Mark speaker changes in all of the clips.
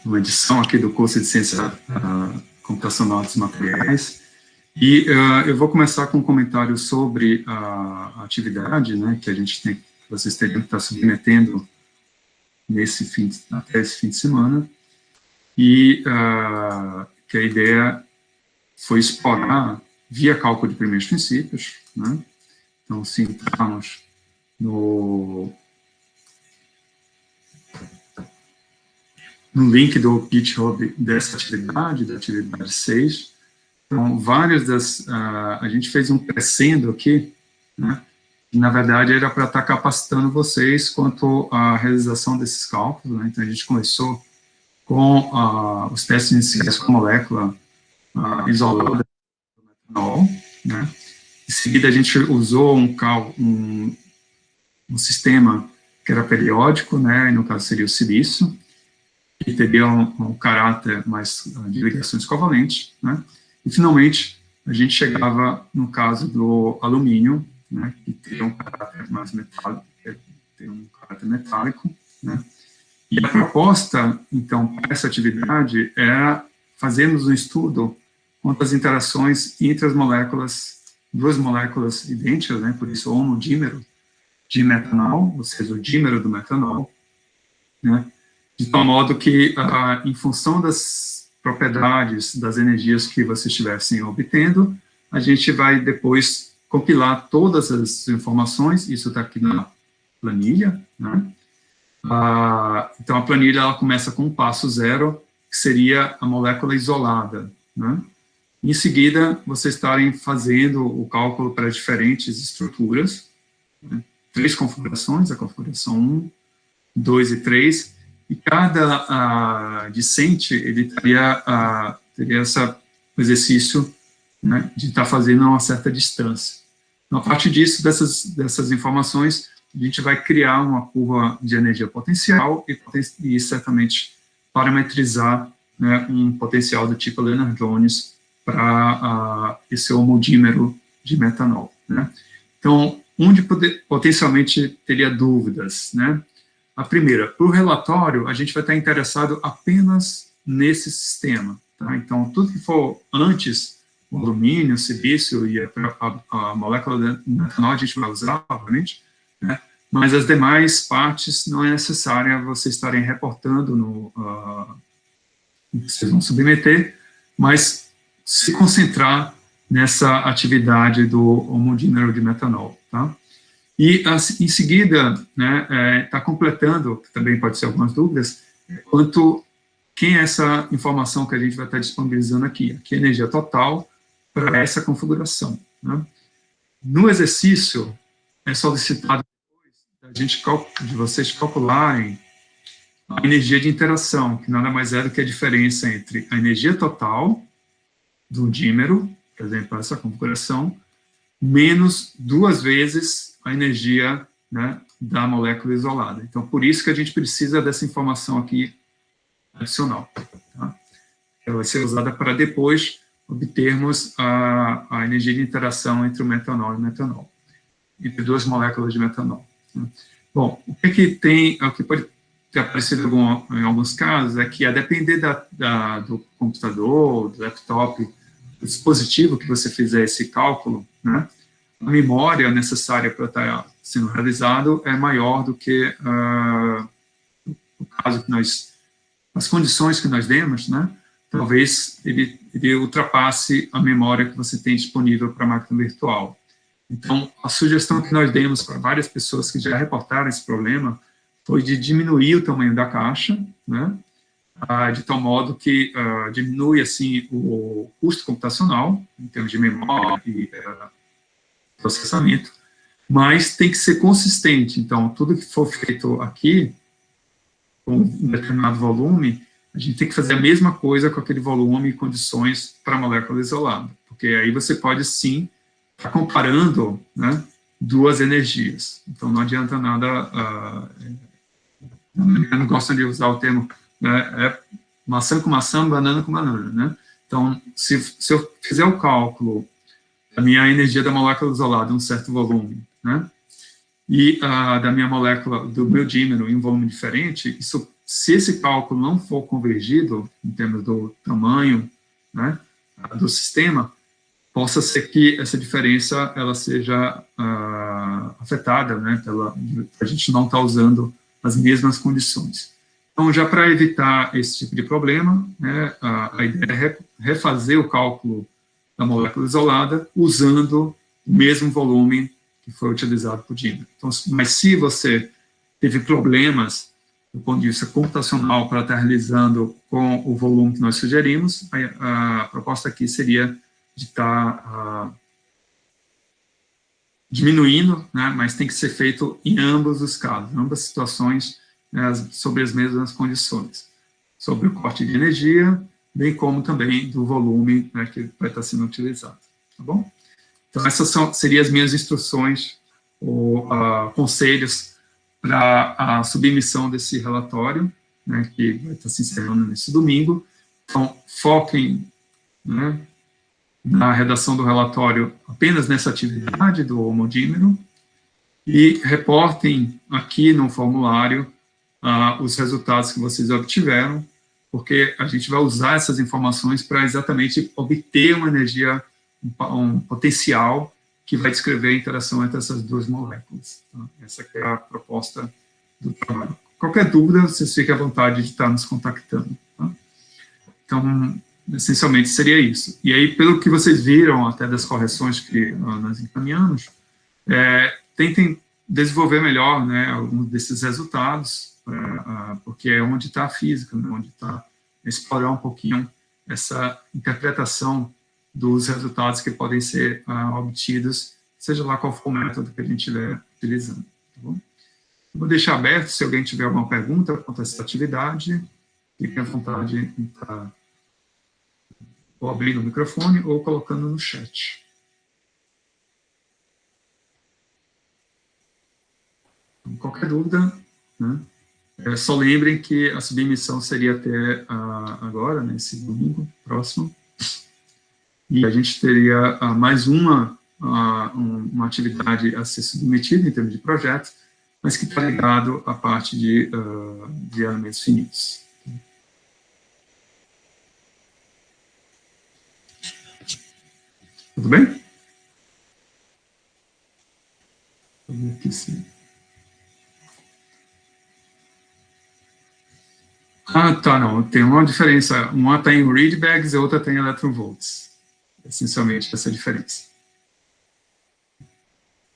Speaker 1: uma edição aqui do curso de Ciência Computacional dos Materiais. E eu vou começar com um comentário sobre a atividade, né, que a gente tem, vocês teriam que estar submetendo até esse fim de semana, e que a ideia foi explorar via cálculo de primeiros princípios, né? Então, se entrarmos no link do GitHub dessa atividade, da atividade 6, então, várias das... a gente fez um crescendo aqui, né? E, na verdade, era para estar capacitando vocês quanto à realização desses cálculos, né? Então, a gente começou com os testes iniciais com molécula isolada do metanol, né? Em seguida, a gente usou um sistema que era periódico, né? E no caso seria o silício, que teria um caráter mais de ligações covalentes, né? E, finalmente, a gente chegava no caso do alumínio, né? Que tem um caráter mais metálico, né? E a proposta, então, para essa atividade era fazermos um estudo quanto às interações entre as moléculas, duas moléculas idênticas, né? Por isso, homodímero de metanol, ou seja, o dímero do metanol, né? De tal modo que, em função das propriedades, das energias que vocês estivessem obtendo, a gente vai depois compilar todas as informações, isso está aqui na planilha, né? Então, a planilha ela começa com um passo zero, que seria a molécula isolada, né? Em seguida, vocês estarem fazendo o cálculo para diferentes estruturas, né? 3 configurações, a configuração 1, 2 e 3, e cada discente, ele teria esse exercício, né, de estar fazendo a uma certa distância. Então, a partir disso, dessas informações, a gente vai criar uma curva de energia potencial e certamente parametrizar, né, um potencial do tipo Lennard-Jones para esse homodímero de metanol, né? Então, onde potencialmente teria dúvidas, né? A primeira, para o relatório, a gente vai estar interessado apenas nesse sistema, tá? Então, tudo que for antes, o alumínio, o silício e a molécula de metanol, a gente vai usar, obviamente, né? Mas as demais partes não é necessário vocês estarem reportando vocês vão submeter, mas se concentrar nessa atividade do homodímero de metanol, tá? E, em seguida, né, está completando, que também pode ser algumas dúvidas, quem é essa informação que a gente vai estar disponibilizando aqui. Aqui é a energia total para essa configuração, né? No exercício, é solicitado de vocês calcularem a energia de interação, que nada mais é do que a diferença entre a energia total do dímero, por exemplo, essa configuração, menos 2 vezes a energia, né, da molécula isolada. Então, por isso que a gente precisa dessa informação aqui adicional, tá? Ela vai ser usada para depois obtermos a energia de interação entre o metanol e o metanol, entre 2 moléculas de metanol, né? Bom, o que pode ter aparecido em alguns casos é que, a depender do computador, do laptop, do dispositivo que você fizer esse cálculo, né, a memória necessária para estar sendo realizado é maior do que o caso que as condições que nós demos, né, talvez ele ultrapasse a memória que você tem disponível para a máquina virtual. Então, a sugestão que nós demos para várias pessoas que já reportaram esse problema foi de diminuir o tamanho da caixa, né, de tal modo que diminui, assim, o custo computacional, em termos de memória e processamento, mas tem que ser consistente. Então, tudo que for feito aqui, com um determinado volume, a gente tem que fazer a mesma coisa com aquele volume e condições para a molécula isolada, porque aí você pode, sim, estar comparando, né, 2 energias. Então, não adianta nada, eu não gosto de usar o termo, né, maçã com maçã, banana com banana, né? Então, se eu fizer o cálculo da minha energia da molécula isolada em um certo volume, né, e da minha molécula, do meu dímero, em um volume diferente, isso se esse cálculo não for convergido, em termos do tamanho, né, do sistema, possa ser que essa diferença ela seja afetada, né, a gente não está usando as mesmas condições. Então, já para evitar esse tipo de problema, né, a ideia é refazer o cálculo da molécula isolada usando o mesmo volume que foi utilizado por Dina. Então, mas se você teve problemas do ponto de vista computacional para estar realizando com o volume que nós sugerimos, a proposta aqui seria de estar diminuindo, né, mas tem que ser feito em ambos os casos, em ambas as situações, né, sobre as mesmas condições, sobre o corte de energia, bem como também do volume, né, que vai estar sendo utilizado, tá bom? Então, essas seriam as minhas instruções ou conselhos para a submissão desse relatório, né, que vai estar se encerrando nesse domingo. Então, foquem, né, na redação do relatório apenas nessa atividade do homodímero e reportem aqui no formulário os resultados que vocês obtiveram, porque a gente vai usar essas informações para exatamente obter uma energia, um potencial que vai descrever a interação entre essas duas moléculas. Tá? Essa que é a proposta do trabalho. Qualquer dúvida, vocês fiquem à vontade de estar nos contactando. Tá? Então, essencialmente seria isso. E aí, pelo que vocês viram até das correções que nós encaminhamos, tentem desenvolver melhor, né, alguns desses resultados, porque é onde está a física, né, onde está explorar um pouquinho essa interpretação dos resultados que podem ser obtidos, seja lá qual for o método que a gente estiver utilizando. Tá bom? Vou deixar aberto, se alguém tiver alguma pergunta quanto a essa atividade, fique à vontade de estar ou abrindo o microfone ou colocando no chat. Então, qualquer dúvida, né? Só lembrem que a submissão seria até agora, né, esse domingo próximo, e a gente teria mais uma atividade a ser submetida em termos de projeto, mas que está ligado à parte de elementos finitos. Tudo bem? Aqui sim. Tá, não, tem uma diferença. Uma está em read bags e a outra tem electronvolts. Essencialmente, essa é a diferença.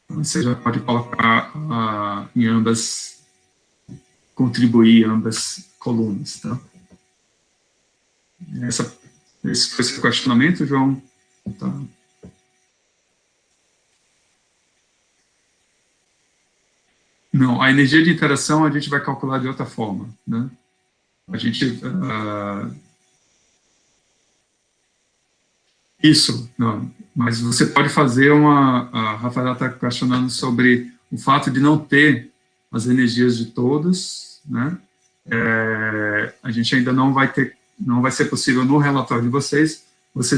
Speaker 1: Você já pode colocar em ambas, contribuir em ambas colunas, tá? Esse foi o seu questionamento, João? Tá. Não, a energia de interação a gente vai calcular de outra forma, né? A gente... isso, não, mas você pode fazer a Rafaela está questionando sobre o fato de não ter as energias de todos, né? A gente ainda não vai ser possível no relatório de vocês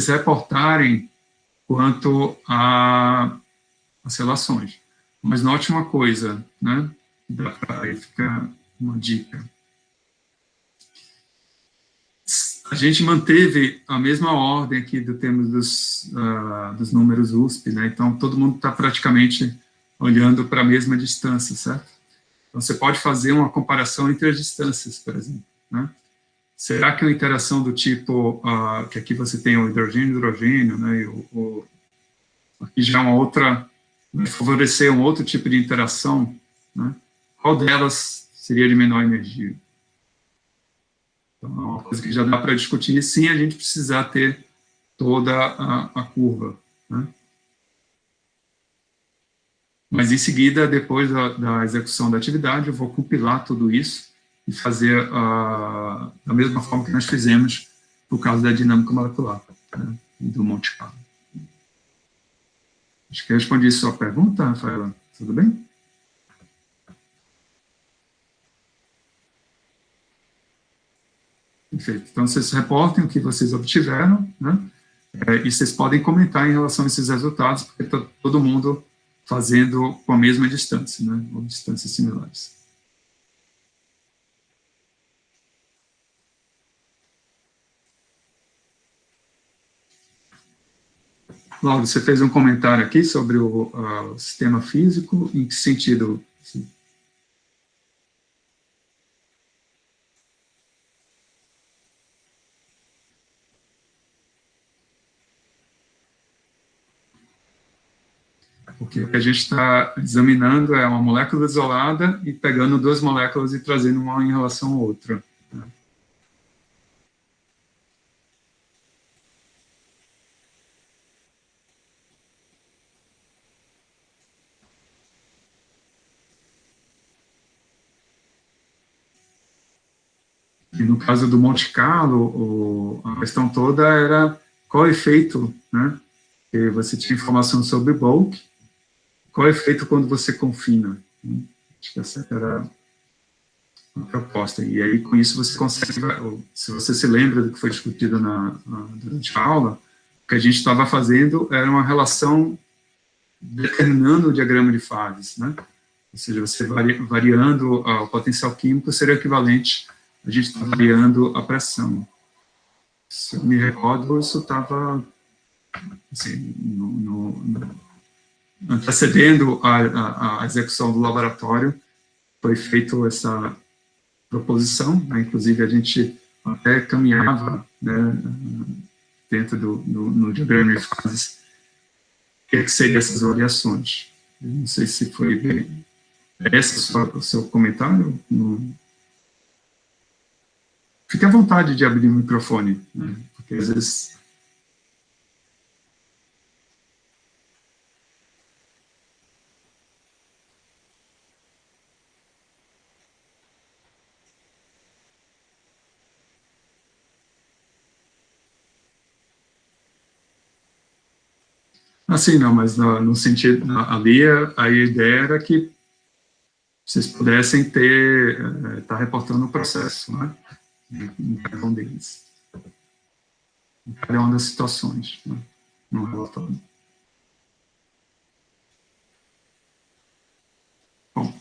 Speaker 1: reportarem quanto às relações. Mas note uma coisa, né? Aí fica uma dica. A gente manteve a mesma ordem aqui do termos dos números USP, né? Então, todo mundo está praticamente olhando para a mesma distância, certo? Então, você pode fazer uma comparação entre as distâncias, por exemplo, né? Será que uma interação do tipo, que aqui você tem o hidrogênio, né? Aqui já uma outra, vai favorecer um outro tipo de interação, né? Qual delas seria de menor energia? Então, é uma coisa que já dá para discutir sem a gente precisar ter toda a curva, né? Mas, em seguida, depois da execução da atividade, eu vou compilar tudo isso e fazer da mesma forma que nós fizemos no caso da dinâmica molecular, né, e do Monte Carlo. Acho que eu respondi a sua pergunta, Rafaela. Tudo bem? Perfeito. Então, vocês reportem o que vocês obtiveram, né? E vocês podem comentar em relação a esses resultados, porque está todo mundo fazendo com a mesma distância, né? Ou distâncias similares. Lauro, você fez um comentário aqui sobre o sistema físico, em que sentido? Porque o que a gente está examinando é uma molécula isolada e pegando duas moléculas e trazendo uma em relação à outra. E no caso do Monte Carlo, a questão toda era qual é o efeito, né? Que você tinha informação sobre bulk, qual é o efeito quando você confina. Né? Acho que essa era a proposta. E aí, com isso, você consegue, se você se lembra do que foi discutido durante a aula, o que a gente estava fazendo era uma relação determinando o diagrama de fases, né? Ou seja, você variando o potencial químico seria equivalente a gente está variando a pressão. Se eu me recordo, isso estava assim, antecedendo a execução do laboratório, foi feita essa proposição, né? Inclusive a gente até caminhava, né, dentro no diagrama de fases, o que seriam essas variações. Eu não sei se foi esse o seu comentário. Fique à vontade de abrir o microfone, né? Porque às vezes... Assim, não, mas no sentido, ali a ideia era que vocês pudessem estar reportando o processo, né? Em cada um deles. Em cada uma das situações, né? No relatório. Bom,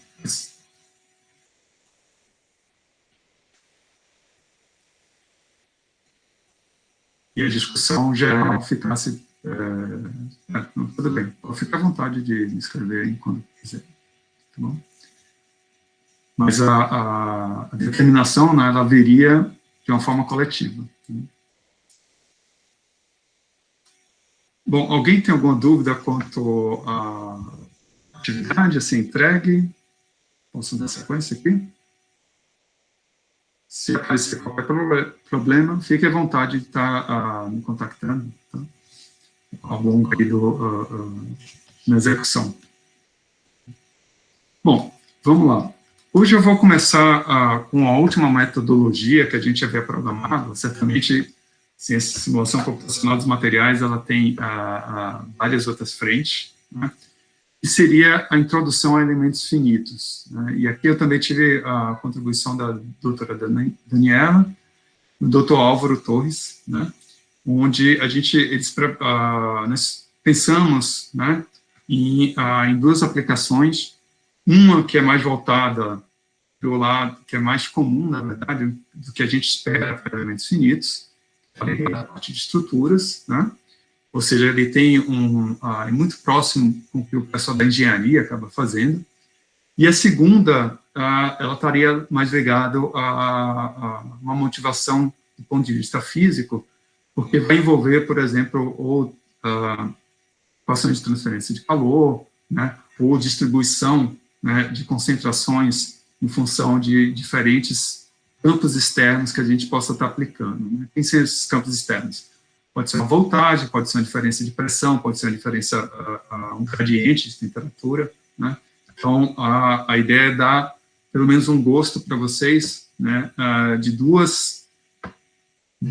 Speaker 1: e a discussão geral ficasse... tudo bem, fique à vontade de escrever quando quiser, tá bom? Mas a determinação, né, ela viria de uma forma coletiva. Né? Bom, alguém tem alguma dúvida quanto à atividade a ser entregue? Posso dar sequência aqui? Se aparecer qualquer problema, fique à vontade de estar me contactando, tá? Ao longo aí na execução. Bom, vamos lá. Hoje eu vou começar com a última metodologia que a gente havia programado. Certamente, ciência de simulação computacional dos materiais, ela tem várias outras frentes, né? E seria a introdução a elementos finitos, né? E aqui eu também tive a contribuição da doutora Daniela, do doutor Álvaro Torres, né? Onde nós pensamos, né, em duas aplicações, uma que é mais voltada para o lado, que é mais comum, na verdade, do que a gente espera para elementos finitos, a parte de estruturas, né? Ou seja, ele tem é muito próximo com o que o pessoal da engenharia acaba fazendo. E a segunda, ela estaria mais ligada a uma motivação do ponto de vista físico, porque vai envolver, por exemplo, equações de transferência de calor, né, ou distribuição, né, de concentrações em função de diferentes campos externos que a gente possa estar aplicando. Né? Quem são esses campos externos? Pode ser uma voltagem, pode ser uma diferença de pressão, pode ser uma diferença, um gradiente de temperatura, né? Então, a ideia é dar, pelo menos, um gosto para vocês, né, de dois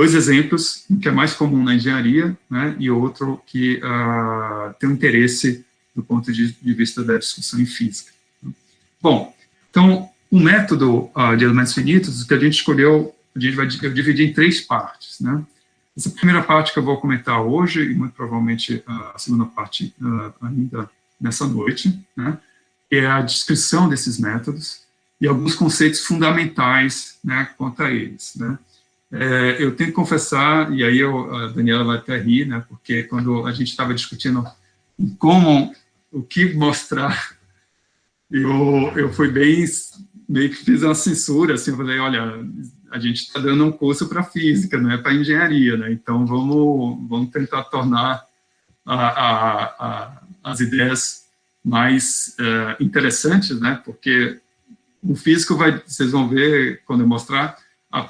Speaker 1: exemplos, um que é mais comum na engenharia, né, e outro que tem um interesse do ponto de vista da discussão em física. Bom, então, o método de elementos finitos, o que a gente escolheu, eu dividi em três partes, né? Essa primeira parte que eu vou comentar hoje, e muito provavelmente a segunda parte ainda nessa noite, né, é a descrição desses métodos e alguns conceitos fundamentais, né, quanto a eles, né. Eu tenho que confessar, e aí a Daniela vai até rir, né, porque quando a gente estava discutindo o que mostrar, eu fui bem, meio que fiz uma censura, assim, eu falei, olha, a gente está dando um curso para física, não é para engenharia, né, então vamos tentar tornar as ideias mais interessantes, né, porque o físico vocês vão ver, quando eu mostrar,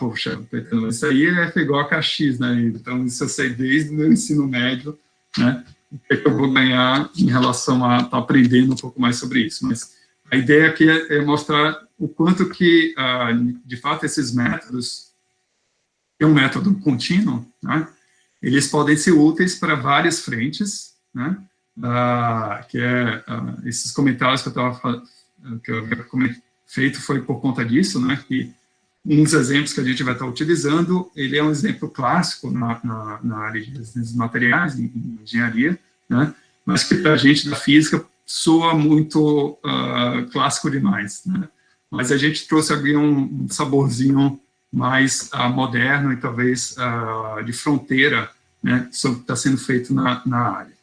Speaker 1: poxa, isso aí é igual a KX, né? Então, isso eu sei desde o meu ensino médio, né? O que é que eu vou ganhar em relação a estar aprendendo um pouco mais sobre isso. Mas a ideia aqui é mostrar o quanto que, de fato, esses métodos, que é um método contínuo, né? Eles podem ser úteis para várias frentes, né? Esses comentários que eu havia feito foi por conta disso, né? Que um dos exemplos que a gente vai estar utilizando, ele é um exemplo clássico na área de materiais, em engenharia, né? Mas que para a gente da física soa muito clássico demais, né? Mas a gente trouxe aqui um saborzinho mais moderno e talvez de fronteira, né? Sobre o que está sendo feito na área.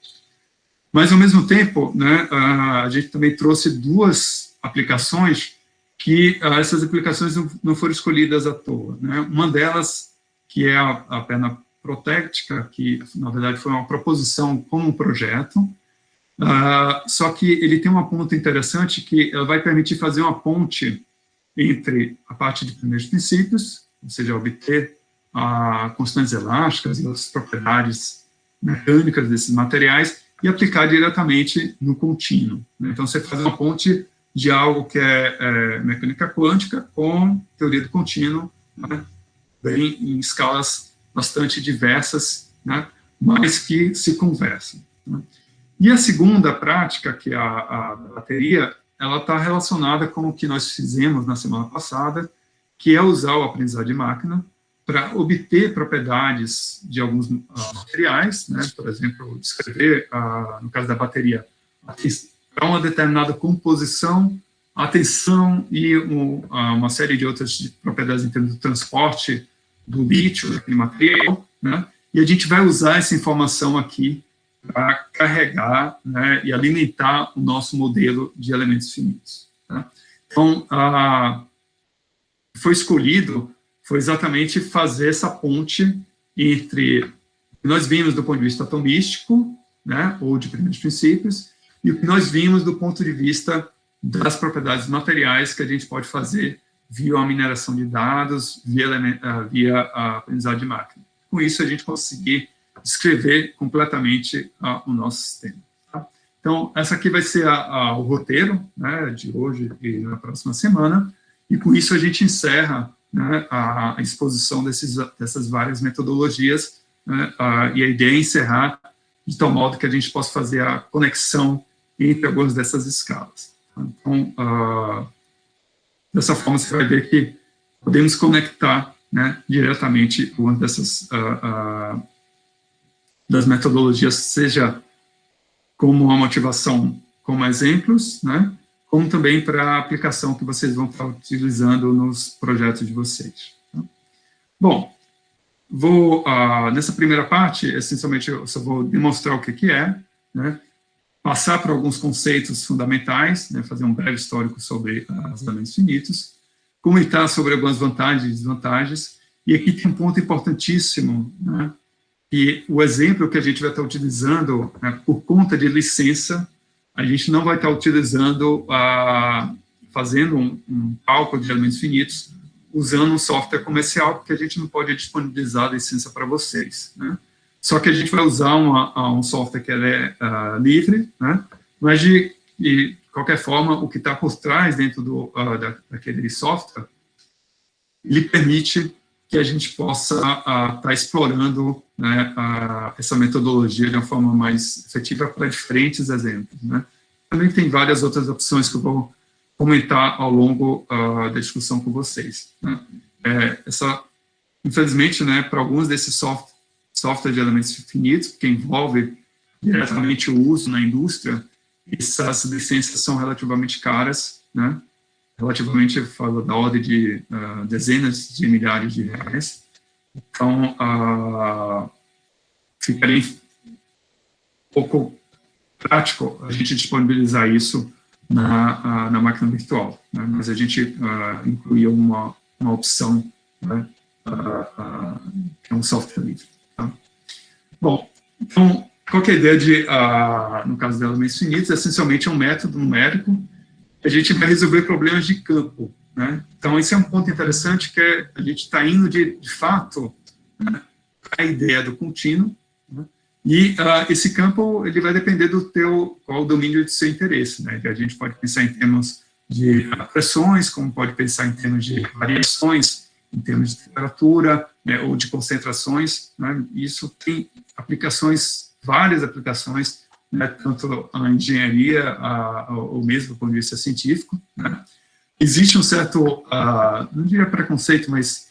Speaker 1: Mas, ao mesmo tempo, né, a gente também trouxe duas aplicações que essas aplicações não foram escolhidas à toa, né? Uma delas, que é a perna protética, que, na verdade, foi uma proposição como um projeto, só que ele tem uma ponta interessante que ela vai permitir fazer uma ponte entre a parte de primeiros princípios, ou seja, obter constantes elásticas e outras propriedades mecânicas desses materiais, e aplicar diretamente no contínuo, né? Então, você faz uma ponte de algo que é mecânica quântica com teoria do contínuo, né, bem em escalas bastante diversas, né, mas que se conversam, né. E a segunda prática, que é a bateria, ela está relacionada com o que nós fizemos na semana passada, que é usar o aprendizado de máquina para obter propriedades de alguns materiais, né, por exemplo, descrever, no caso da bateria, para uma determinada composição, a tensão e uma série de outras propriedades em termos do transporte do lítio, daquele material, né? E a gente vai usar essa informação aqui para carregar, né, e alimentar o nosso modelo de elementos finitos, tá? Então, foi escolhido foi exatamente fazer essa ponte entre o que nós vimos do ponto de vista atomístico, né, ou de primeiros princípios, e o que nós vimos do ponto de vista das propriedades materiais que a gente pode fazer via a mineração de dados, via a aprendizagem de máquina. Com isso, a gente conseguir descrever completamente o nosso sistema. Tá? Então, essa aqui vai ser o roteiro, né, de hoje e na próxima semana, e com isso a gente encerra, né, a exposição dessas várias metodologias, né, e a ideia é encerrar de tal modo que a gente possa fazer a conexão entre algumas dessas escalas. Então, dessa forma, você vai ver que podemos conectar, né, diretamente uma dessas das metodologias, seja como uma motivação, como exemplos, né, como também para a aplicação que vocês vão estar utilizando nos projetos de vocês. Tá? Bom, nessa primeira parte, essencialmente, eu só vou demonstrar o que é, né, passar por alguns conceitos fundamentais, né, fazer um breve histórico sobre os elementos finitos, comentar sobre algumas vantagens e desvantagens, e aqui tem um ponto importantíssimo, né, que o exemplo que a gente vai estar utilizando, né, por conta de licença, a gente não vai estar utilizando, fazendo um cálculo de elementos finitos, usando um software comercial, porque a gente não pode disponibilizar a licença para vocês, né? Só que a gente vai usar um software que é livre, né? Mas de qualquer forma, o que está por trás dentro daquele software, ele permite que a gente possa estar explorando, né, essa metodologia de uma forma mais efetiva para diferentes exemplos, né? Também tem várias outras opções que eu vou comentar ao longo da discussão com vocês, né? Infelizmente, né, para alguns desses software de elementos finitos, que envolve diretamente o uso na indústria, essas licenças são relativamente caras, né? Relativamente, eu falo da ordem de dezenas de milhares de reais, Então, ficaria um pouco prático a gente disponibilizar isso na máquina virtual, né? Mas a gente incluía uma opção, né, que é um software livre. Tá? Bom, então, qual que é a ideia de, no caso de elementos finitos, essencialmente é um método numérico que a gente vai resolver problemas de campo, né? Então, esse é um ponto interessante, que a gente está indo, de fato, né, a ideia do contínuo, né? E esse campo, ele vai depender qual o domínio de seu interesse, né? A gente pode pensar em termos de pressões, como pode pensar em termos de variações, em termos de temperatura, né, ou de concentrações, né? Isso tem várias aplicações, né, tanto a engenharia, ou mesmo do ponto de vista científico, né? Existe um certo, não diria preconceito, mas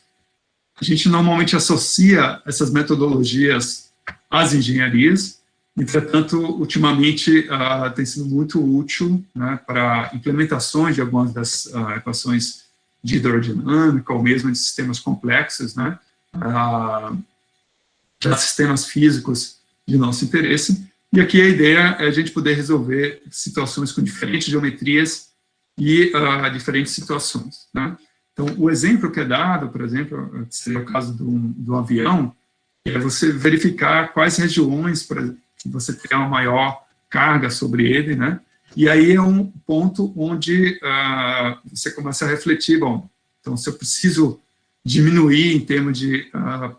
Speaker 1: a gente normalmente associa essas metodologias às engenharias. Entretanto, ultimamente, tem sido muito útil, né, para implementações de algumas das equações de hidrodinâmica, ou mesmo de sistemas complexos, né, para sistemas físicos de nosso interesse. E aqui a ideia é a gente poder resolver situações com diferentes geometrias e diferentes situações, né? Então, o exemplo que é dado, por exemplo, seria o caso do avião, é você verificar quais regiões que você tem uma maior carga sobre ele, né? E aí é um ponto onde você começa a refletir, bom, então se eu preciso diminuir em termos de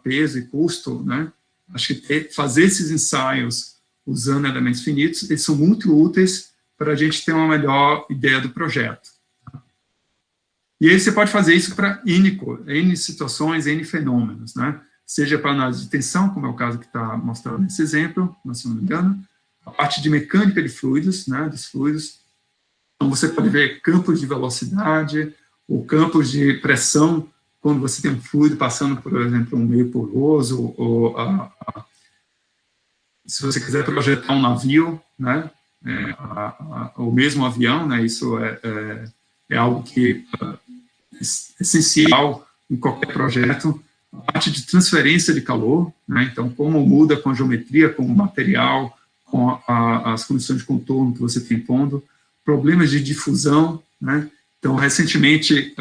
Speaker 1: peso e custo, né? Acho que fazer esses ensaios usando elementos finitos, eles são muito úteis para a gente ter uma melhor ideia do projeto. E aí você pode fazer isso para N situações, N fenômenos, né? Seja para análise de tensão, como é o caso que está mostrado nesse exemplo, se não me engano, a parte de mecânica de fluidos, né, dos fluidos. Então, você pode ver campos de velocidade, ou campos de pressão, quando você tem um fluido passando, por exemplo, um meio poroso, ou se você quiser projetar um navio, né, ou mesmo um avião, né, isso é algo que é essencial em qualquer projeto. A parte de transferência de calor, né, então como muda com a geometria, com o material, com as condições de contorno que você tem pondo, problemas de difusão, né. Então, recentemente,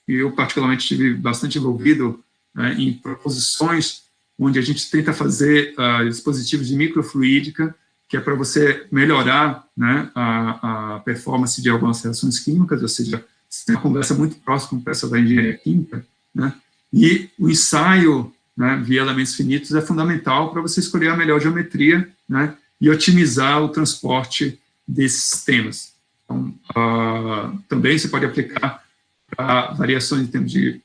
Speaker 1: eu particularmente estive bastante envolvido, né, em proposições onde a gente tenta fazer dispositivos de microfluídica, que é para você melhorar, né, a performance de algumas reações químicas, ou seja, você tem uma conversa muito próxima com o pessoal da engenharia química, né, e o ensaio, né, via elementos finitos é fundamental para você escolher a melhor geometria, né, e otimizar o transporte desses sistemas. Então, também você pode aplicar para variações em termos de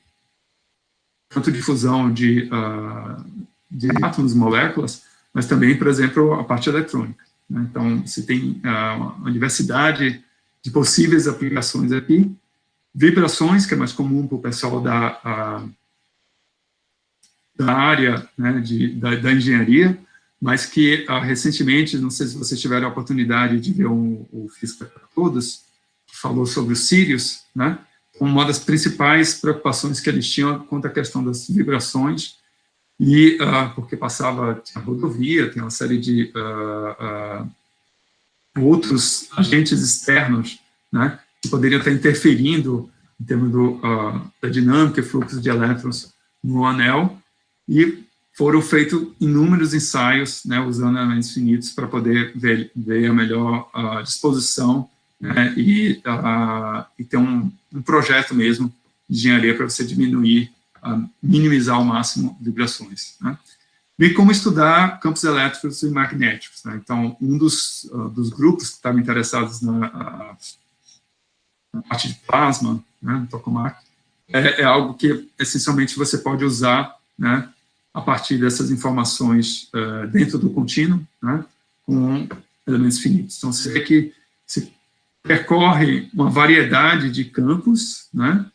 Speaker 1: tanto de fusão de átomos e moléculas, mas também, por exemplo, a parte eletrônica, né? Então, você tem uma diversidade de possíveis aplicações aqui. Vibrações, que é mais comum para o pessoal da área, né, da engenharia, mas que recentemente, não sei se vocês tiveram a oportunidade de ver o Física para Todos, que falou sobre os Sirius, né? Uma das principais preocupações que eles tinham quanto à questão das vibrações, e porque tinha rodovia, tem uma série de outros agentes externos, né, que poderiam estar interferindo em termos da dinâmica e fluxo de elétrons no anel, e foram feitos inúmeros ensaios, né, usando elementos finitos para poder ver a melhor disposição, né, e ter um projeto mesmo de engenharia para você minimizar ao máximo vibrações, né. E como estudar campos elétricos e magnéticos, né. Então, um dos grupos que estavam interessados na parte de plasma, né, no tokamak, é algo que, essencialmente, você pode usar, né, a partir dessas informações dentro do contínuo, né, com elementos finitos. Então, você vê que se percorre uma variedade de campos, né,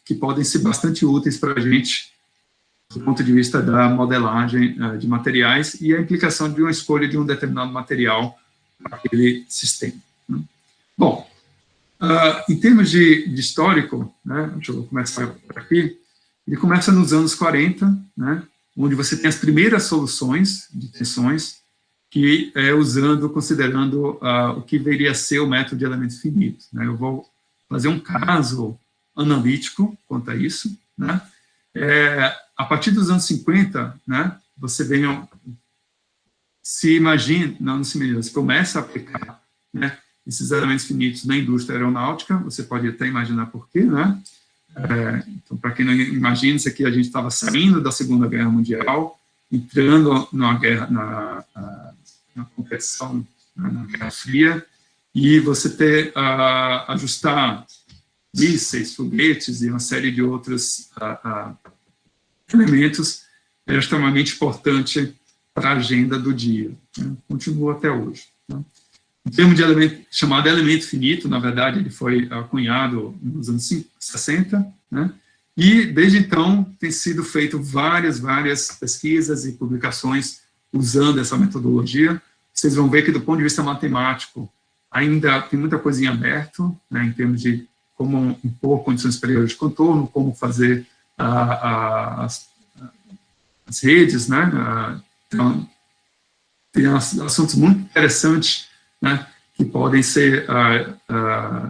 Speaker 1: que podem ser bastante úteis para a gente, do ponto de vista da modelagem de materiais e a implicação de uma escolha de um determinado material para aquele sistema, né. Bom, em termos de histórico, né, deixa eu começar por aqui, Ele começa nos anos 40, né, onde você tem as primeiras soluções de tensões, que é considerando o que deveria ser o método de elementos finitos. Né? Eu vou fazer um caso analítico quanto a isso. Né? A partir dos anos 50, né, você você começa a aplicar, né, esses elementos finitos na indústria aeronáutica. Você pode até imaginar por quê, né? Então, para quem não imagina, isso aqui, a gente estava saindo da Segunda Guerra Mundial, entrando na competição, né, na Guerra Fria, e você ajustar mísseis, foguetes e uma série de outros elementos é extremamente importante para a agenda do dia. Né? Continua até hoje. Né? O termo de chamado elemento finito, na verdade, ele foi cunhado nos anos 60, né? E, desde então, tem sido feito várias pesquisas e publicações usando essa metodologia. Vocês vão ver que, do ponto de vista matemático, ainda tem muita coisa em aberto, né, em termos de como impor condições superiores de contorno, como fazer as redes, né? Então, tem assuntos muito interessantes, né, que podem ser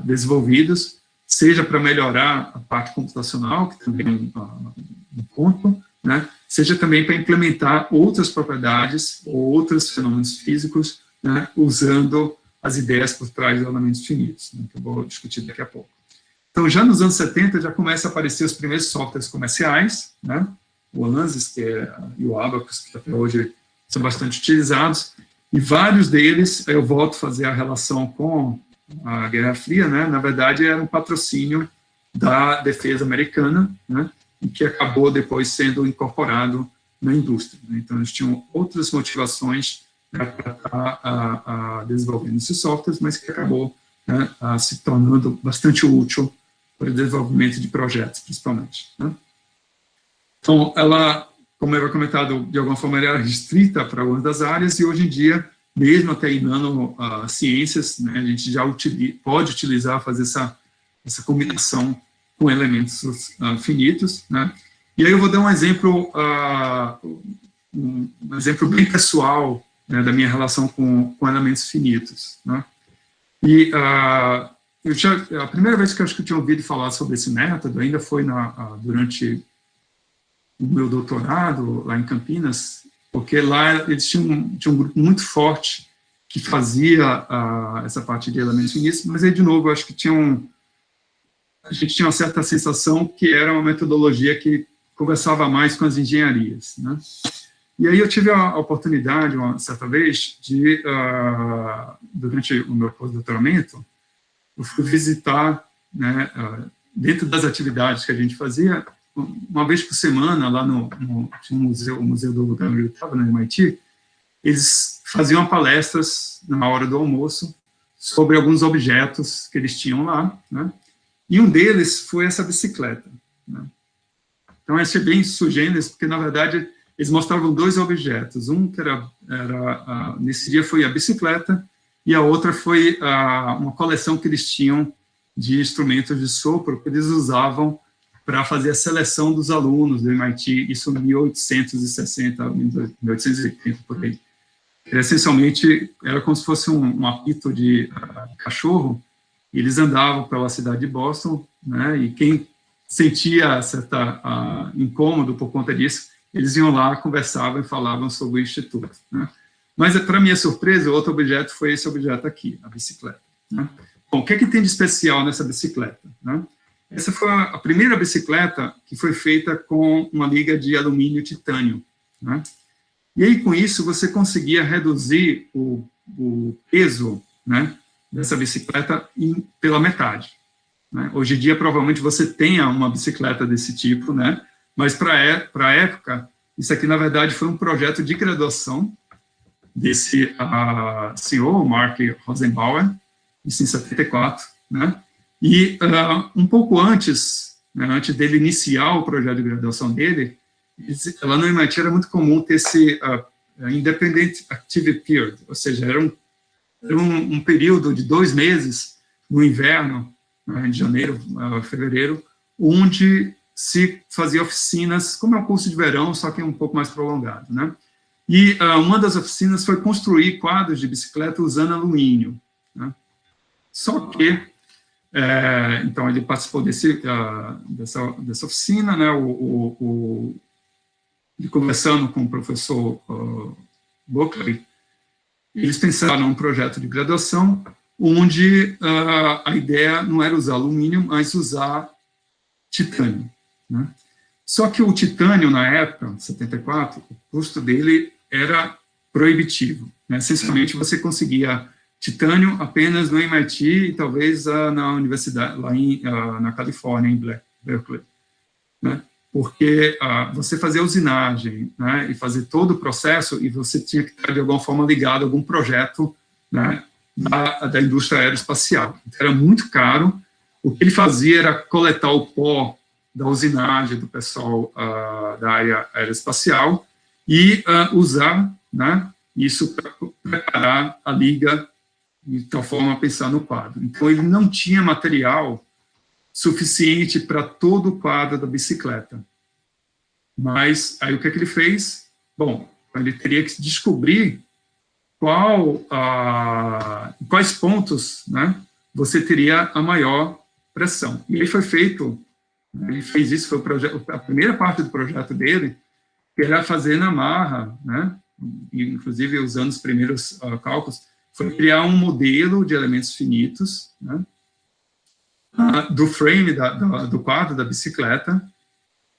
Speaker 1: desenvolvidos, seja para melhorar a parte computacional, que também é um ponto, né, seja também para implementar outras propriedades ou outros fenômenos físicos, né, usando as ideias por trás de elementos finitos, né, que eu vou discutir daqui a pouco. Então, já nos anos 70, já começa a aparecer os primeiros softwares comerciais, né, o ANSYS e o Abacus, que até hoje são bastante utilizados, e vários deles, eu volto a fazer a relação com a Guerra Fria, né, na verdade era um patrocínio da defesa americana, né, e que acabou depois sendo incorporado na indústria. Né. Então, eles tinham outras motivações, né, para estar desenvolvendo esses softwares, mas que acabou, né, se tornando bastante útil para o desenvolvimento de projetos, principalmente. Né. Então, ela, como eu havia comentado, de alguma forma, era restrita para algumas das áreas, e hoje em dia, mesmo até em nanociências, né, a gente já pode utilizar, fazer essa combinação com elementos finitos. Né. E aí eu vou dar um exemplo bem pessoal, né, da minha relação com elementos finitos. Né. E a primeira vez que eu acho que eu tinha ouvido falar sobre esse método ainda foi durante o meu doutorado lá em Campinas, porque lá eles tinham um grupo muito forte que fazia essa parte de elementos finitos, mas aí, de novo, eu acho que a gente tinha uma certa sensação que era uma metodologia que conversava mais com as engenharias. Né? E aí eu tive a oportunidade, uma certa vez, durante o meu pós-doutoramento, eu fui visitar, né, dentro das atividades que a gente fazia, uma vez por semana, lá tinha o museu do lugar onde eu estava, no MIT, eles faziam palestras na hora do almoço sobre alguns objetos que eles tinham lá, né? E um deles foi essa bicicleta. Né? Então, achei bem sugêneres, porque, na verdade, eles mostravam dois objetos. Um que nesse dia foi a bicicleta, e a outra foi uma coleção que eles tinham de instrumentos de sopro que eles usavam para fazer a seleção dos alunos do MIT, isso em 1860, 1880, por aí. Essencialmente, era como se fosse um apito de cachorro, e eles andavam pela cidade de Boston, né, e quem sentia certa incômodo por conta disso, eles iam lá, conversavam e falavam sobre o Instituto. Né. Mas, para minha surpresa, o outro objeto foi esse objeto aqui, a bicicleta. Né. Bom, o que tem de especial nessa bicicleta? Né? Essa foi a primeira bicicleta que foi feita com uma liga de alumínio e titânio. Né? E aí, com isso, você conseguia reduzir o peso, né, dessa bicicleta pela metade. Né? Hoje em dia, provavelmente, você tenha uma bicicleta desse tipo, né? Mas, para a época, isso aqui, na verdade, foi um projeto de graduação desse senhor, Mark Rosenbauer, isso em 74, né? E um pouco antes, né, antes dele iniciar o projeto de graduação dele, lá no MIT era muito comum ter esse Independent Activity Period, ou seja, era um período de 2 meses no inverno, né, de janeiro a fevereiro, onde se fazia oficinas, como é um curso de verão, só que um pouco mais prolongado, né? E uma das oficinas foi construir quadros de bicicleta usando alumínio, né? Só que, então, ele participou dessa oficina, né? E conversando com o professor Buckley, eles pensaram num projeto de graduação onde a ideia não era usar alumínio, mas usar titânio, né? Só que o titânio, na época, 74, o custo dele era proibitivo, né? Essencialmente, você conseguia titânio apenas no MIT e talvez na universidade, lá na Califórnia, em Berkeley, né? Porque você fazia usinagem, né, e fazer todo o processo, e você tinha que estar, de alguma forma, ligado a algum projeto, né, da indústria aeroespacial. Então, era muito caro. O que ele fazia era coletar o pó da usinagem do pessoal da área aeroespacial e usar, né, isso para preparar a liga, de tal forma a pensar no quadro. Então, ele não tinha material suficiente para todo o quadro da bicicleta. Mas, aí o que ele fez? Bom, ele teria que descobrir quais pontos, né, você teria a maior pressão. E aí foi feito, ele fez isso, foi a primeira parte do projeto dele, que era fazer na marra, né, e, inclusive usando os primeiros cálculos, foi criar um modelo de elementos finitos, né, do frame do quadro da bicicleta,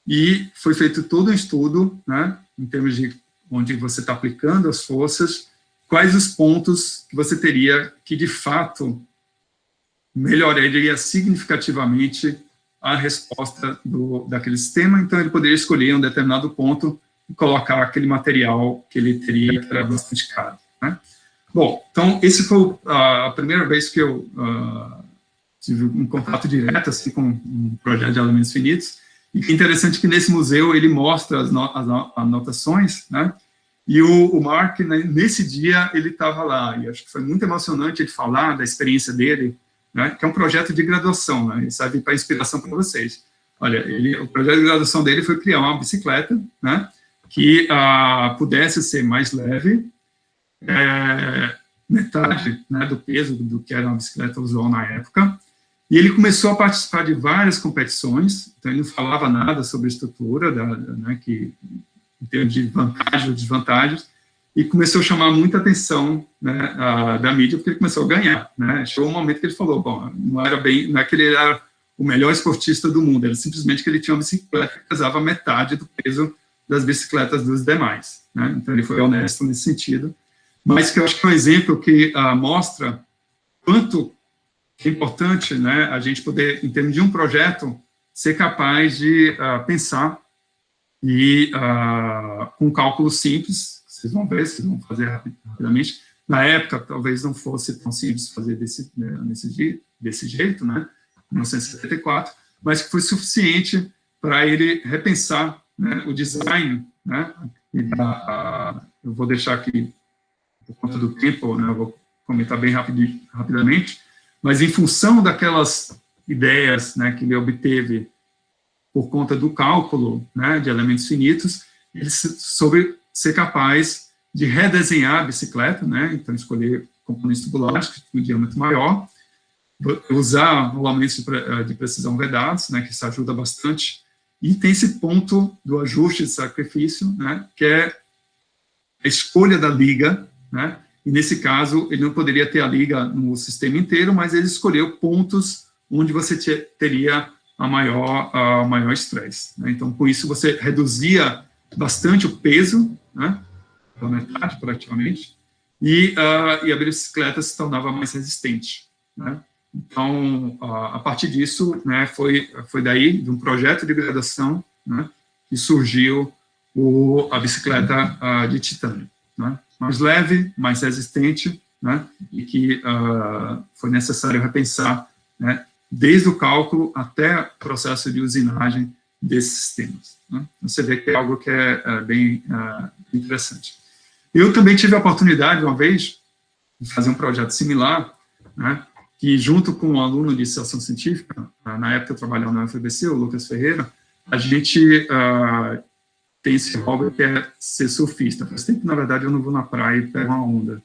Speaker 1: e foi feito todo um estudo, né, em termos de onde você está aplicando as forças, quais os pontos que você teria que, de fato, melhoraria significativamente a resposta daquele sistema. Então, ele poderia escolher um determinado ponto e colocar aquele material que ele teria, que era bastante caro, né. Bom, então, esse foi a primeira vez que eu tive um contato direto assim, com um projeto de elementos finitos. E que é interessante que nesse museu ele mostra as anotações, né? E o Mark, né, nesse dia, ele estava lá, e acho que foi muito emocionante ele falar da experiência dele, né, que é um projeto de graduação, né, e serve para inspiração para vocês. Olha, o projeto de graduação dele foi criar uma bicicleta, né, que pudesse ser mais leve, metade, né, do peso do que era uma bicicleta usual na época, e ele começou a participar de várias competições. Então ele não falava nada sobre a estrutura, né, que, em termos de vantagens ou desvantagens, e começou a chamar muita atenção, né, da mídia, porque ele começou a ganhar, né. Chegou um momento que ele falou, bom, não é que ele era o melhor esportista do mundo, era simplesmente que ele tinha uma bicicleta que pesava metade do peso das bicicletas dos demais, né. Então ele foi honesto nesse sentido, mas que eu acho que é um exemplo que mostra quanto é importante, né, a gente poder, em termos de um projeto, ser capaz de pensar e com cálculo simples, vocês vão ver, vocês vão fazer rapidamente. Na época, talvez não fosse tão simples fazer desse jeito, né, em 1974, mas que foi suficiente para ele repensar, né, o design, né, eu vou deixar aqui, por conta do tempo, né, eu vou comentar bem rapidamente, mas em função daquelas ideias, né, que ele obteve por conta do cálculo, né, de elementos finitos, ele soube ser capaz de redesenhar a bicicleta, né, então escolher componentes tubulares com um diâmetro maior, usar rolamentos de precisão vedados, né, que isso ajuda bastante, e tem esse ponto do ajuste de sacrifício, né, que é a escolha da liga, né, e nesse caso ele não poderia ter a liga no sistema inteiro, mas ele escolheu pontos onde você teria a maior estresse, né. Então, com isso, você reduzia bastante o peso, né, pela metade, praticamente, e a bicicleta se tornava mais resistente, né. Então, a partir disso, né, foi daí, de um projeto de graduação, né, que surgiu a bicicleta de titânio, né, mais leve, mais resistente, né, e que foi necessário repensar, né, desde o cálculo até o processo de usinagem desses sistemas, né. Você vê que é algo que é bem interessante. Eu também tive a oportunidade, uma vez, de fazer um projeto similar, né, que junto com um aluno de iniciação científica, na época eu trabalhava na UFABC, o Lucas Ferreira, a gente tem esse hobby que é ser surfista. Faz tempo, na verdade, eu não vou na praia e pego uma onda.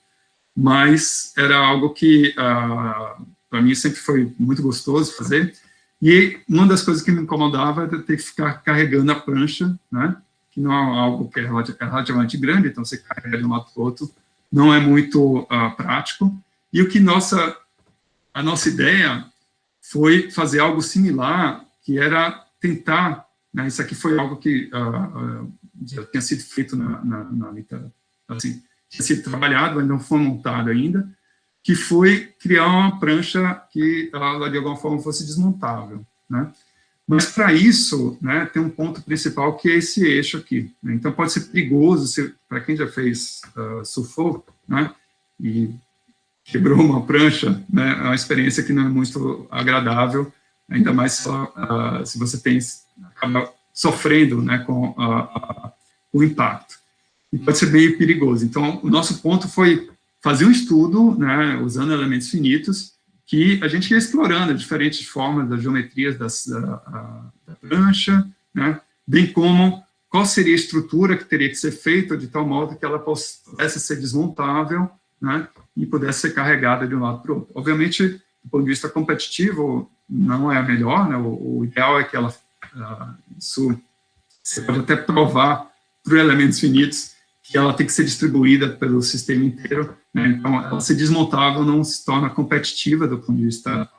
Speaker 1: Mas era algo que, para mim, sempre foi muito gostoso fazer. E uma das coisas que me incomodava era ter que ficar carregando a prancha, né? Que não é algo que é relativamente grande, então você carrega de um lado para o outro, não é muito prático. E o que a nossa ideia foi fazer algo similar, que era tentar, né, isso aqui foi algo que já tinha sido feito assim, tinha sido trabalhado, mas não foi montado ainda, que foi criar uma prancha que ela, de alguma forma, fosse desmontável, né? Mas, para isso, né, tem um ponto principal, que é esse eixo aqui, né? Então, pode ser perigoso, para quem já fez surfou, né, e quebrou uma prancha, né, é uma experiência que não é muito agradável, ainda mais se você acaba sofrendo, né, com o impacto. E pode ser meio perigoso. Então, o nosso ponto foi fazer um estudo, né, usando elementos finitos, que a gente ia explorando diferentes formas das geometrias da prancha, né, bem como qual seria a estrutura que teria que ser feita de tal modo que ela pudesse ser desmontável, né, e pudesse ser carregada de um lado para o outro. Obviamente, do ponto de vista competitivo, não é a melhor, né, o ideal é que ela, isso você pode até provar para elementos finitos que ela tem que ser distribuída pelo sistema inteiro, né? Então, ela ser desmontável não se torna competitiva do ponto de vista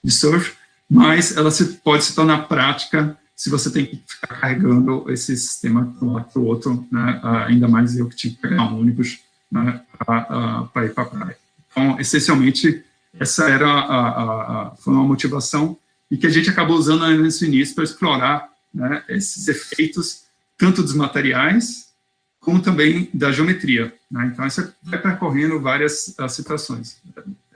Speaker 1: de surf, mas ela pode se tornar prática se você tem que ficar carregando esse sistema de um lado para o outro, né? Ainda mais eu que tive que pegar um ônibus, né, para ir para a praia. Então, essencialmente, essa foi uma motivação, e que a gente acabou usando elementos finitos para explorar, né, esses efeitos, tanto dos materiais, como também da geometria, né? Então, isso vai percorrendo várias situações.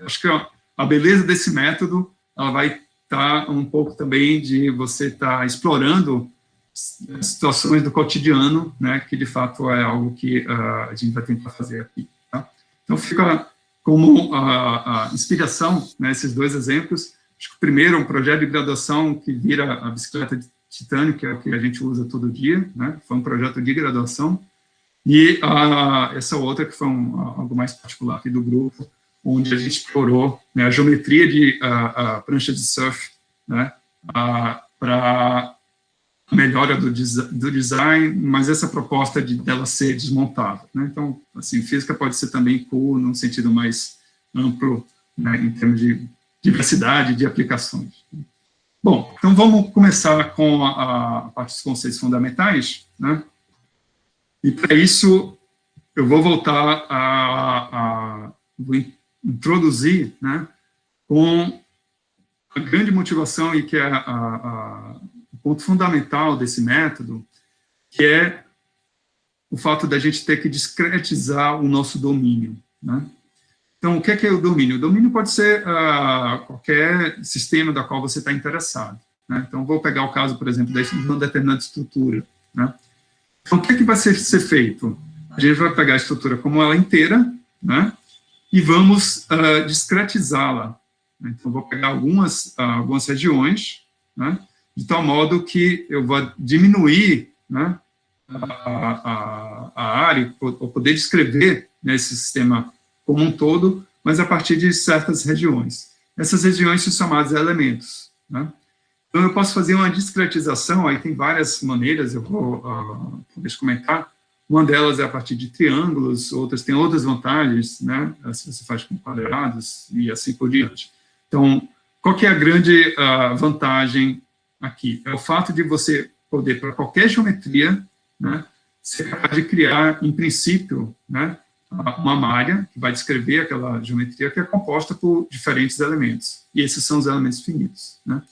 Speaker 1: Acho que a beleza desse método, ela vai estar um pouco também de você estar explorando situações do cotidiano, né, que de fato é algo que a gente vai tentar fazer aqui. Tá? Então, fica como a inspiração, né, esses dois exemplos. Acho que o primeiro é um projeto de graduação que vira a bicicleta de titânio, que é o que a gente usa todo dia, né? Foi um projeto de graduação. E essa outra, que foi algo mais particular aqui do grupo, onde a gente explorou, né, a geometria de prancha de surf, né, para melhora do design, mas essa proposta dela ser desmontável, né? Então, assim, física pode ser também cool, num sentido mais amplo, né, em termos de diversidade de aplicações. Bom, então vamos começar com a parte dos conceitos fundamentais, né? E para isso, eu vou voltar vou introduzir, né, com a grande motivação, e que é o ponto fundamental desse método, que é o fato da gente ter que discretizar o nosso domínio, né? Então, o que é o domínio? O domínio pode ser qualquer sistema da qual você está interessado, né? Então, vou pegar o caso, por exemplo, de uma determinada estrutura, né? Então, o que vai ser feito? A gente vai pegar a estrutura como ela inteira, né, e vamos discretizá-la. Então, vou pegar algumas regiões, né, de tal modo que eu vou diminuir, né, a área, ou poder descrever, né, esse sistema como um todo, mas a partir de certas regiões. Essas regiões são chamadas elementos, né? Então, eu posso fazer uma discretização, aí tem várias maneiras, eu vou comentar. Uma delas é a partir de triângulos, outras têm outras vantagens, né, se você faz com quadrados e assim por diante. Então, qual que é a grande vantagem aqui? É o fato de você poder, para qualquer geometria, né, ser capaz de criar, em princípio, né, uma malha que vai descrever aquela geometria, que é composta por diferentes elementos. E esses são os elementos finitos, né?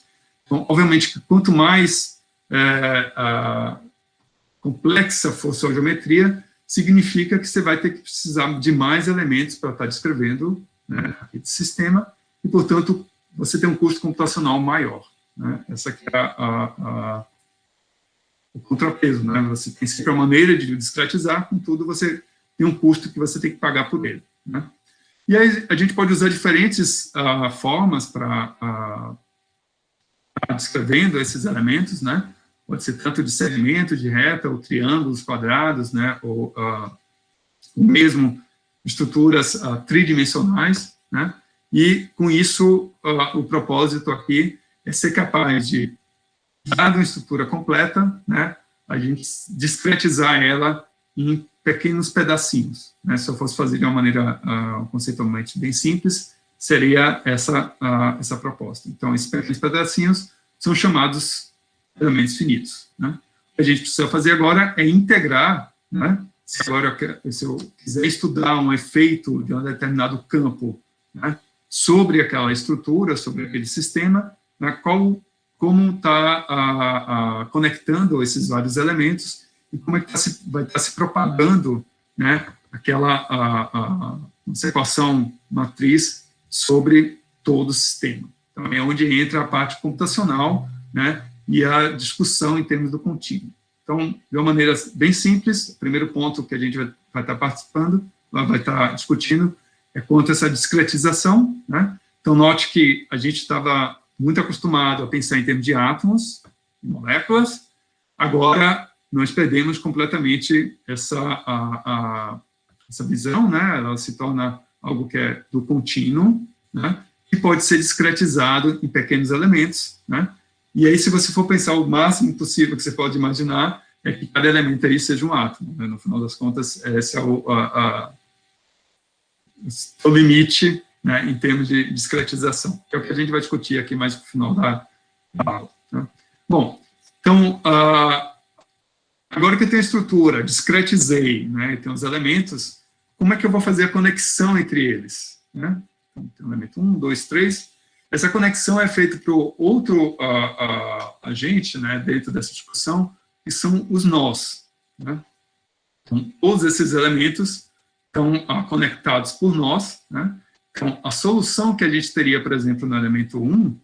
Speaker 1: Então, obviamente, quanto mais complexa for sua geometria, significa que você vai ter que precisar de mais elementos para estar descrevendo, né, esse sistema, e, portanto, você tem um custo computacional maior, né? Essa aqui é o contrapeso, né? Você tem sempre a maneira de discretizar, contudo, você tem um custo que você tem que pagar por ele, né? E aí a gente pode usar diferentes formas para está descrevendo esses elementos, né? Pode ser tanto de segmento, de reta, ou triângulos, quadrados, né? Ou mesmo estruturas tridimensionais, né? E, com isso, o propósito aqui é ser capaz de, dada uma estrutura completa, né? A gente discretizar ela em pequenos pedacinhos, né? Se eu fosse fazer de uma maneira conceitualmente bem simples, seria essa proposta. Então, esses pequenos pedacinhos são chamados elementos finitos, né? O que a gente precisa fazer agora é integrar, né? Se eu quiser estudar um efeito de um determinado campo, né, sobre aquela estrutura, sobre aquele sistema, né, como está conectando esses vários elementos e como é que vai estar se propagando, né, aquela equação matriz sobre todo o sistema. Então, é onde entra a parte computacional, né, e a discussão em termos do contínuo. Então, de uma maneira bem simples, o primeiro ponto que a gente vai estar participando, vai estar discutindo, é quanto a essa discretização, né? Então, note que a gente estava muito acostumado a pensar em termos de átomos, moléculas, agora nós perdemos completamente essa visão, né? Ela se torna algo que é do contínuo, né? Que pode ser discretizado em pequenos elementos, né? E aí, se você for pensar o máximo possível que você pode imaginar, é que cada elemento aí seja um átomo, né? No final das contas, esse é o limite, né, em termos de discretização, que é o que a gente vai discutir aqui mais no final da aula, né? Bom, então, agora que eu tenho a estrutura, discretizei, né, e tem os elementos, como é que eu vou fazer a conexão entre eles, né? Então, tem o elemento 1, 2, 3... Essa conexão é feita para o outro agente, né, dentro dessa discussão, que são os nós, né? Então, todos esses elementos estão conectados por nós, né? Então, a solução que a gente teria, por exemplo, no elemento 1,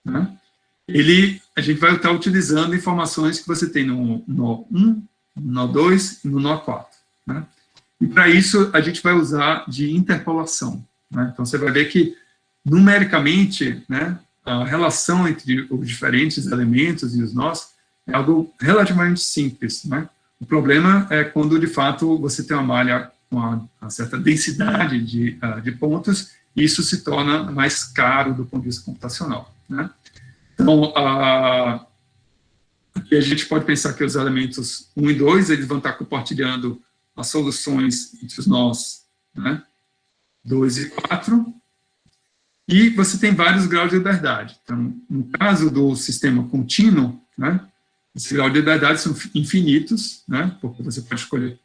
Speaker 1: né, a gente vai estar utilizando informações que você tem no nó 1, no nó 2 e no nó 4, né? E, para isso, a gente vai usar de interpolação, né? Então, você vai ver que, numericamente, né, a relação entre os diferentes elementos e os nós é algo relativamente simples, né? O problema é quando, de fato, você tem uma malha com uma certa densidade de pontos, e isso se torna mais caro do ponto de vista computacional, né? Então, aqui a gente pode pensar que os elementos 1 e 2, eles vão estar compartilhando as soluções entre os nós, né, 2 e 4, e você tem vários graus de liberdade. Então, no caso do sistema contínuo, né, esses graus de liberdade são infinitos, né, porque você pode escolher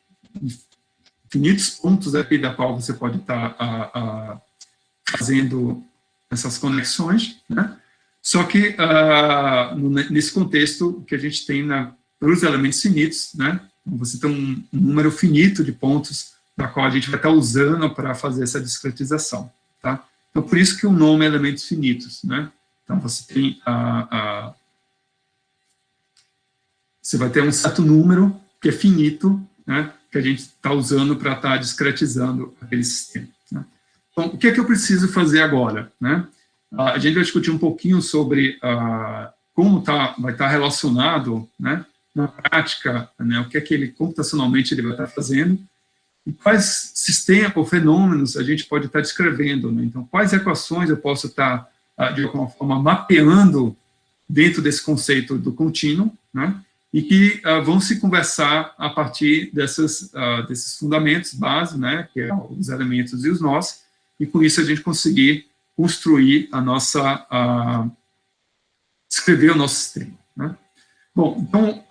Speaker 1: infinitos pontos aqui da qual você pode estar fazendo essas conexões, né. Só que, nesse contexto, o que a gente tem para os elementos finitos, né, você tem um número finito de pontos da qual a gente vai estar usando para fazer essa discretização, tá? Então, por isso que o nome é elementos finitos, né? Então, você tem você vai ter um certo número que é finito, né, que a gente está usando para estar discretizando aquele sistema, né? Então, o que é que eu preciso fazer agora, né? A gente vai discutir um pouquinho sobre como vai estar relacionado, né, na prática, né, o que é que ele computacionalmente ele vai estar fazendo, e quais sistemas ou fenômenos a gente pode estar descrevendo, né? Então, quais equações eu posso estar, de alguma forma, mapeando dentro desse conceito do contínuo, né? E que vão se conversar a partir desses fundamentos básicos, né? Que é os elementos e os nós, e com isso a gente conseguir construir descrever o nosso sistema, né? Bom, então,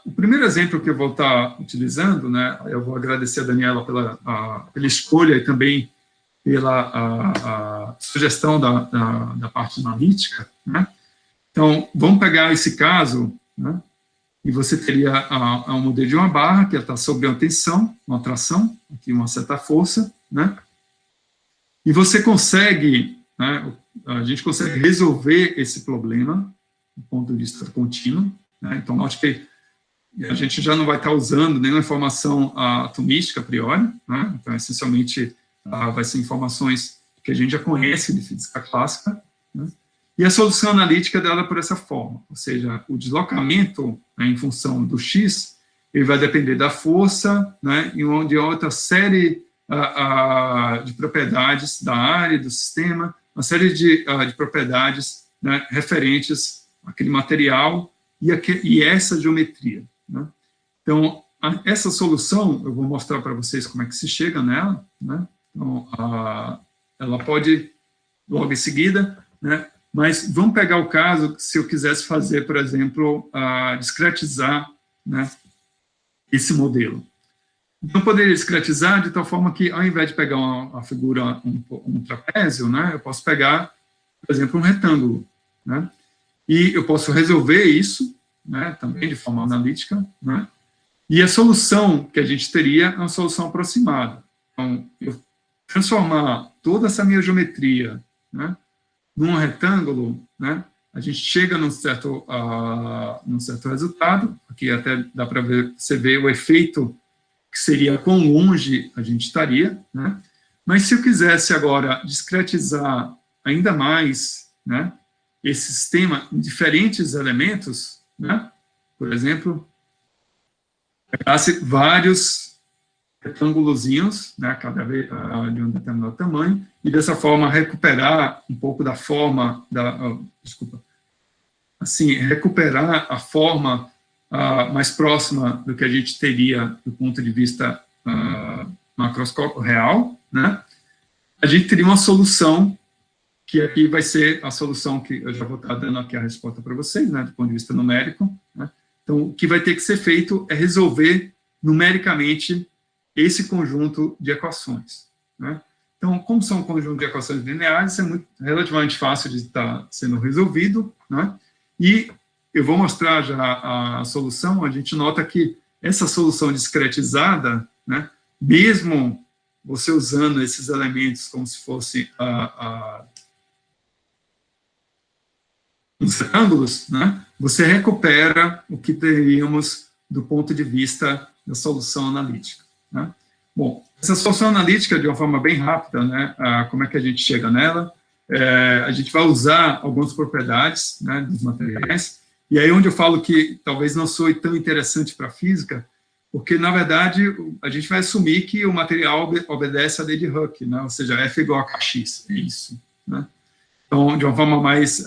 Speaker 1: o primeiro exemplo que eu vou estar utilizando, né, eu vou agradecer a Daniela pela escolha e também pela sugestão da parte analítica, né? Então, vamos pegar esse caso, né, e você teria um modelo de uma barra que está sob uma tensão, uma tração, aqui uma certa força, né, e você consegue, né, a gente consegue resolver esse problema do ponto de vista contínuo, né? Então, note que a gente já não vai estar usando nenhuma informação atomística a priori, né? Então, essencialmente, vai ser informações que a gente já conhece de física clássica, né? E a solução analítica dela é por essa forma, ou seja, o deslocamento, né, em função do x, ele vai depender da força, né, e onde outra série de propriedades da área, do sistema, uma série de propriedades, né, referentes àquele material e essa geometria, né. Então, essa solução, eu vou mostrar para vocês como é que se chega nela, né. Então, ela pode, logo em seguida, né, mas vamos pegar o caso, se eu quisesse fazer, por exemplo, discretizar, né, esse modelo. Então, eu poderia discretizar de tal forma que, ao invés de pegar uma figura, um trapézio, né, eu posso pegar, por exemplo, um retângulo, né, e eu posso resolver isso, né, também de forma analítica, né, e a solução que a gente teria é uma solução aproximada. Então, eu transformar toda essa minha geometria, né, num retângulo, né, a gente chega num certo resultado, aqui até dá para você ver o efeito que seria quão longe a gente estaria, né, mas se eu quisesse agora discretizar ainda mais, né, esse sistema em diferentes elementos, né, por exemplo, pegasse vários retângulozinhos, né, cada vez de um determinado tamanho, e dessa forma recuperar um pouco da forma recuperar a forma mais próxima do que a gente teria do ponto de vista macroscópico real, né, a gente teria uma solução que aqui vai ser a solução que eu já vou estar dando aqui a resposta para vocês, né, do ponto de vista numérico, né. Então, o que vai ter que ser feito é resolver numericamente esse conjunto de equações, né? Então, como são um conjunto de equações lineares, isso é relativamente fácil de estar sendo resolvido, né? E eu vou mostrar já a solução. A gente nota que essa solução discretizada, né, mesmo você usando esses elementos como se fosse os retângulos, né, você recupera o que teríamos do ponto de vista da solução analítica, né? Bom, essa solução analítica, de uma forma bem rápida, né, como é que a gente chega nela? A gente vai usar algumas propriedades, né, dos materiais, e aí onde eu falo que talvez não soe tão interessante para a física, porque, na verdade, a gente vai assumir que o material obedece à lei de Hooke, né, ou seja, F igual a KX, é isso, né? Então, de uma forma mais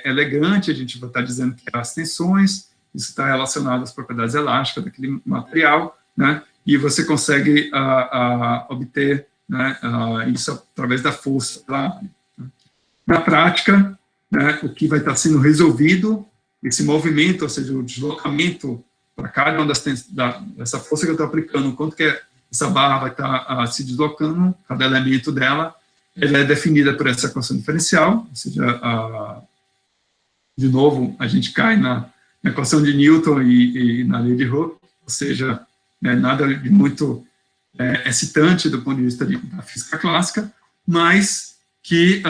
Speaker 1: elegante, a gente vai estar dizendo que as tensões, isso está relacionado às propriedades elásticas daquele material, né, e você consegue obter, né, isso através da força da área. Na prática, né, o que vai estar sendo resolvido, esse movimento, ou seja, o deslocamento para cada uma dessa força que eu estou aplicando, quanto que essa barra vai estar se deslocando, cada elemento dela, ela é definida por essa equação diferencial, ou seja, de novo, a gente cai na equação de Newton e na lei de Hooke, ou seja, né, nada de muito excitante do ponto de vista da física clássica, mas que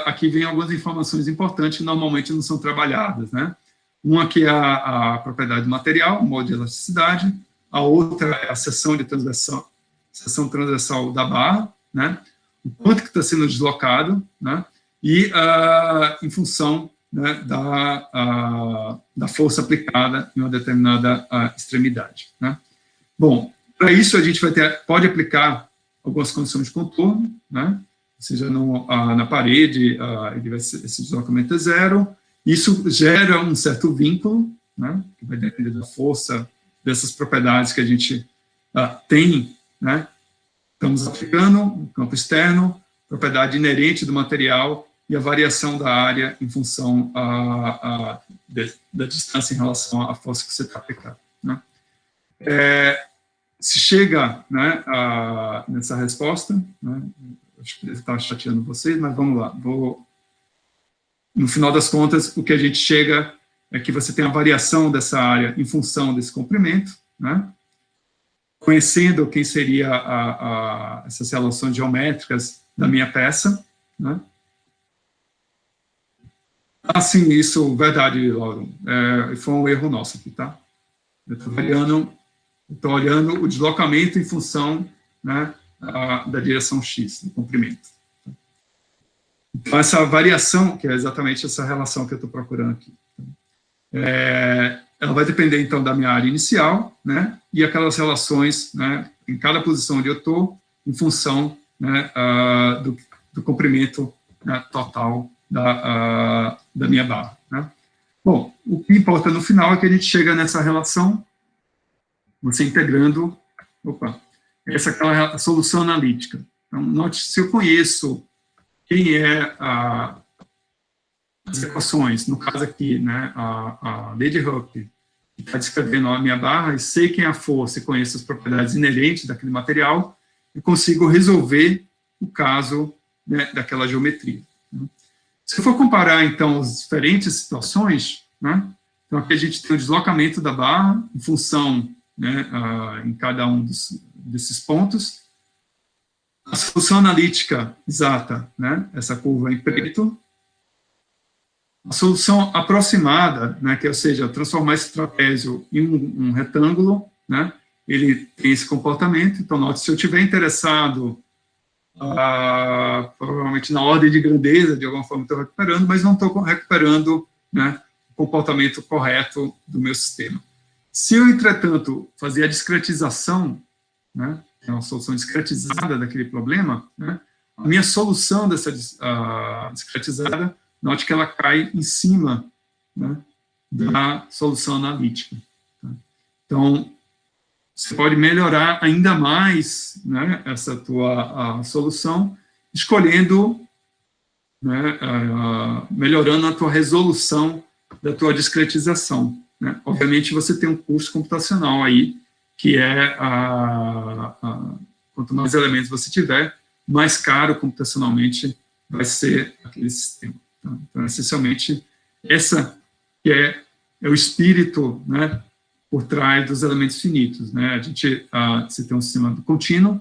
Speaker 1: aqui vem algumas informações importantes que normalmente não são trabalhadas, né? Uma que é a propriedade do material, o modo de elasticidade, a outra é a seção transversal da barra, né? O quanto que está sendo deslocado, né? E em função, né, da força aplicada em uma determinada extremidade, né? Bom, para isso a gente pode aplicar algumas condições de contorno, né? Ou seja, na parede, esse deslocamento é zero. Isso gera um certo vínculo, né, que vai depender da força dessas propriedades que a gente tem, né? Estamos aplicando um campo externo, propriedade inerente do material e a variação da área em função da distância em relação à força que você está aplicando, né? Se chega, né, nessa resposta, né, acho que está chateando vocês, mas vamos lá. No final das contas, o que a gente chega é que você tem a variação dessa área em função desse comprimento, né? Conhecendo quem seria essas relações geométricas da minha peça, né? Sim, isso, verdade, Lauro. Foi um erro nosso aqui, tá? Eu estou olhando o deslocamento em função, né, da direção X, do comprimento. Então, essa variação, que é exatamente essa relação que eu estou procurando aqui, ela vai depender, então, da minha área inicial, né, e aquelas relações, né, em cada posição onde eu estou, em função, né, do comprimento, né, total da minha barra, né. Bom, o que importa no final é que a gente chega nessa relação, você integrando, essa é aquela solução analítica. Então, note, se eu conheço quem é as equações, no caso aqui, né, a Lady Hook, que está descrevendo a minha barra, e sei quem é a força e conheço as propriedades inerentes daquele material, eu consigo resolver o caso, né, daquela geometria. Né. Se eu for comparar, então, as diferentes situações, né, então aqui a gente tem o deslocamento da barra em função, né, em cada um desses pontos, a solução analítica exata, né, essa curva em preto, a solução aproximada, né, que, ou seja, transformar esse trapézio em um retângulo, né, ele tem esse comportamento. Então, note, se eu estiver interessado, provavelmente na ordem de grandeza, de alguma forma estou recuperando, mas não estou recuperando, né, o comportamento correto do meu sistema. Se eu, entretanto, fazer a discretização, né, uma solução discretizada daquele problema, né, a minha solução dessa discretizada, note que ela cai em cima, né, da solução analítica. Tá? Então, você pode melhorar ainda mais, né, essa tua solução, escolhendo, né, melhorando a tua resolução da tua discretização. Né? Obviamente, você tem um curso computacional aí, que é, quanto mais elementos você tiver, mais caro computacionalmente vai ser aquele sistema. Tá? Então, essencialmente, essa que é o espírito, né, por trás dos elementos finitos. Né? A gente, se tem um sistema contínuo,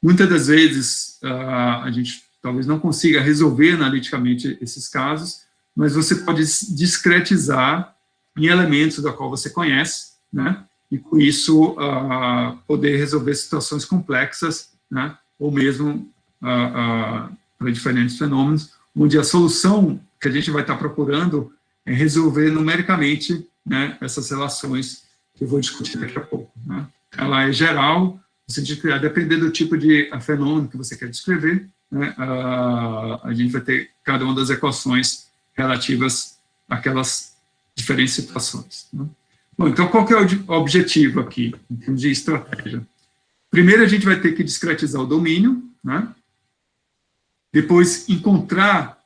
Speaker 1: muitas das vezes a gente talvez não consiga resolver analiticamente esses casos, mas você pode discretizar em elementos da qual você conhece, né? E com isso poder resolver situações complexas, né? Ou mesmo para diferentes fenômenos, onde a solução que a gente vai estar procurando é resolver numericamente, né, essas relações que eu vou discutir daqui a pouco. Né? Ela é geral, no sentido que, a depender do tipo de fenômeno que você quer descrever, né, a gente vai ter cada uma das equações relativas àquelas diferentes situações. Né? Bom, então, qual que é o objetivo aqui, em termos de estratégia? Primeiro, a gente vai ter que discretizar o domínio, né? Depois,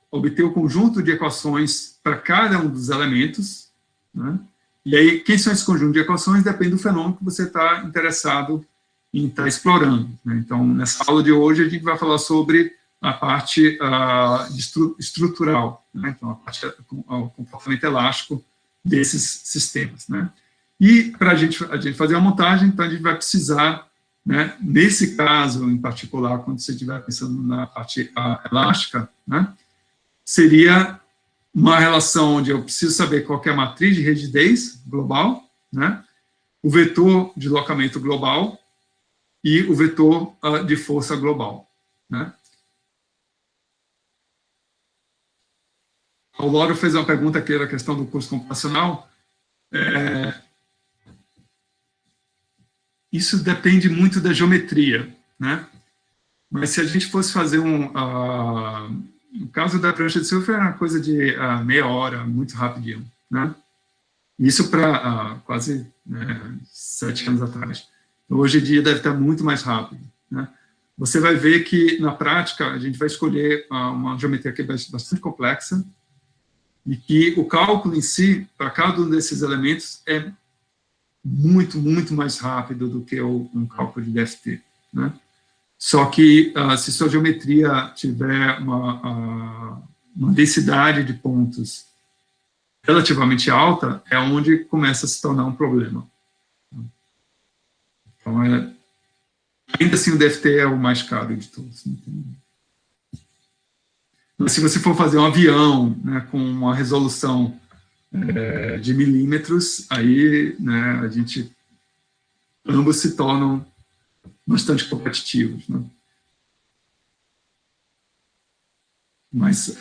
Speaker 1: obter o conjunto de equações para cada um dos elementos, né? E aí, quem são esses conjuntos de equações depende do fenômeno que você está interessado em estar explorando. Né? Então, nessa aula de hoje, a gente vai falar sobre a parte estrutural, né? Então, a parte o comportamento elástico desses sistemas. Né? E, para a gente fazer a montagem, então, a gente vai precisar, né, nesse caso, em particular, quando você estiver pensando na parte elástica, né, seria uma relação onde eu preciso saber qual que é a matriz de rigidez global, né, o vetor de deslocamento global e o vetor de força global. Né. O Lauro fez uma pergunta que era a questão do curso computacional. Isso depende muito da geometria, né? Mas se a gente fosse fazer no caso da prancha de surf, era uma coisa de meia hora, muito rapidinho, né? Isso para quase 7 anos atrás. Então, hoje em dia deve estar muito mais rápido, né? Você vai ver que, na prática, a gente vai escolher uma geometria que é bastante complexa e que o cálculo em si, para cada um desses elementos, é muito, muito mais rápido do que um cálculo de DFT, né? Só que, se sua geometria tiver uma densidade de pontos relativamente alta, é onde começa a se tornar um problema. Então, ainda assim, o DFT é o mais caro de todos. Mas se você for fazer um avião, né, com uma resolução de milímetros, aí, né, ambos se tornam bastante competitivos. Né? mas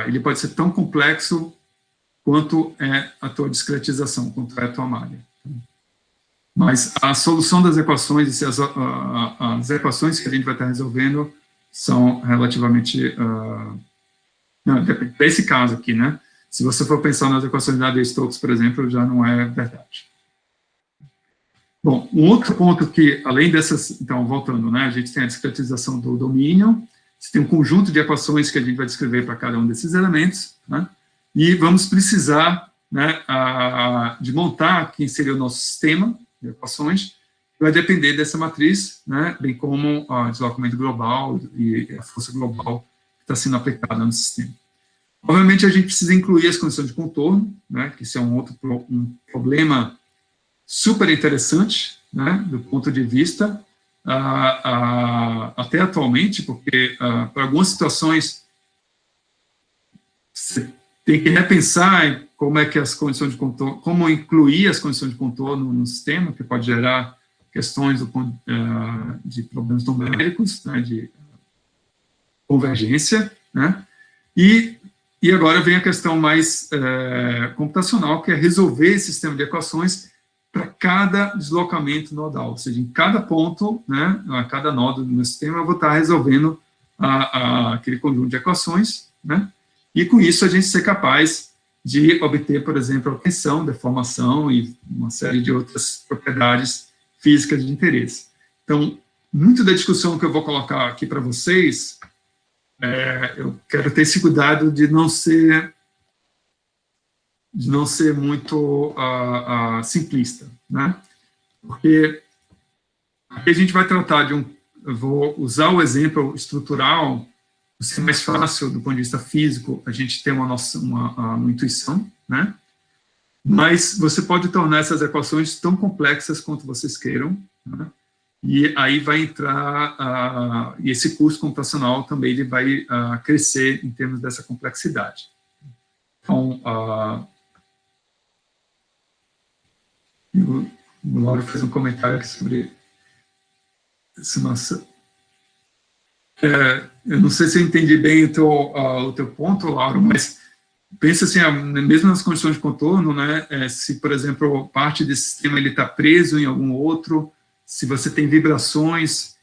Speaker 1: ele pode ser tão complexo quanto é a tua discretização, quanto é a tua malha. Mas a solução das equações, as equações que a gente vai estar resolvendo são relativamente... para esse caso aqui, né? Se você for pensar nas equaçes de Navier-Stokes, por exemplo, já não é verdade. Bom, um outro ponto que, além dessas... Então, voltando, né? A gente tem a discretização do domínio, você tem um conjunto de equações que a gente vai descrever para cada um desses elementos, né? E vamos precisar, né, de montar quem seria o nosso sistema de equações, que vai depender dessa matriz, né, bem como o deslocamento global e a força global que está sendo aplicada no sistema. Obviamente, a gente precisa incluir as condições de contorno, né, que isso é um problema super interessante, né, do ponto de vista, até atualmente, porque para algumas situações você tem que repensar como é que as condições de contorno, como incluir as condições de contorno no sistema, que pode gerar questões de problemas numéricos, né, de convergência, né, e agora vem a questão mais computacional, que é resolver esse sistema de equações para cada deslocamento nodal, ou seja, em cada ponto, né, a cada nodo do meu sistema, eu vou estar resolvendo aquele conjunto de equações, né, e com isso a gente ser capaz de obter, por exemplo, a tensão, deformação e uma série de outras propriedades físicas de interesse. Então, muito da discussão que eu vou colocar aqui para vocês, eu quero ter esse cuidado de não ser muito simplista, né? Porque aqui a gente vai tratar de eu vou usar o exemplo estrutural, por ser mais fácil do ponto de vista físico, a gente ter uma intuição, né? Mas você pode tornar essas equações tão complexas quanto vocês queiram, né? E aí vai entrar, e esse curso computacional também ele vai crescer em termos dessa complexidade. Então, o Lauro fez um comentário aqui sobre essa nossa... eu não sei se eu entendi bem o teu ponto, Lauro, mas pensa assim, mesmo nas condições de contorno, né, se, por exemplo, parte desse sistema está preso em algum outro, se você tem vibrações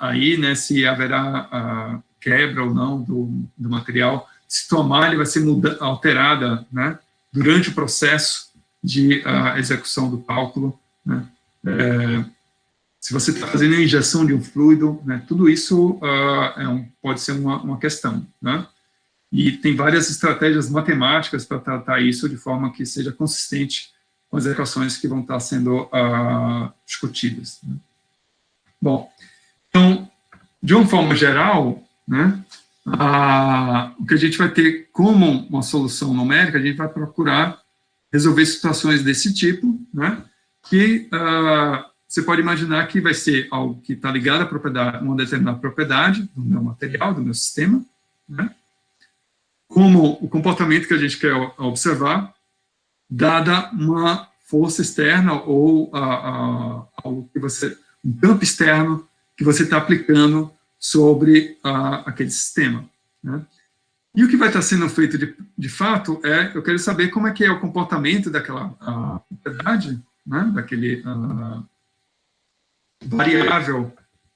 Speaker 1: aí, né, se haverá quebra ou não do material, se tua malha vai ser alterada, né, durante o processo de execução do cálculo, né, se você está fazendo a injeção de um fluido, né, tudo isso pode ser uma questão, né? E tem várias estratégias matemáticas para tratar isso de forma que seja consistente com as equações que vão estar sendo discutidas, né? Bom, então, de uma forma geral, né, o que a gente vai ter como uma solução numérica, a gente vai procurar resolver situações desse tipo, né, que você pode imaginar que vai ser algo que está ligado à propriedade, uma determinada propriedade do meu material, do meu sistema, né, como o comportamento que a gente quer observar, dada uma força externa ou algo que um campo externo que você está aplicando sobre aquele sistema, né? E o que vai estar sendo feito de fato eu quero saber como é que é o comportamento daquela propriedade, né, daquele variável,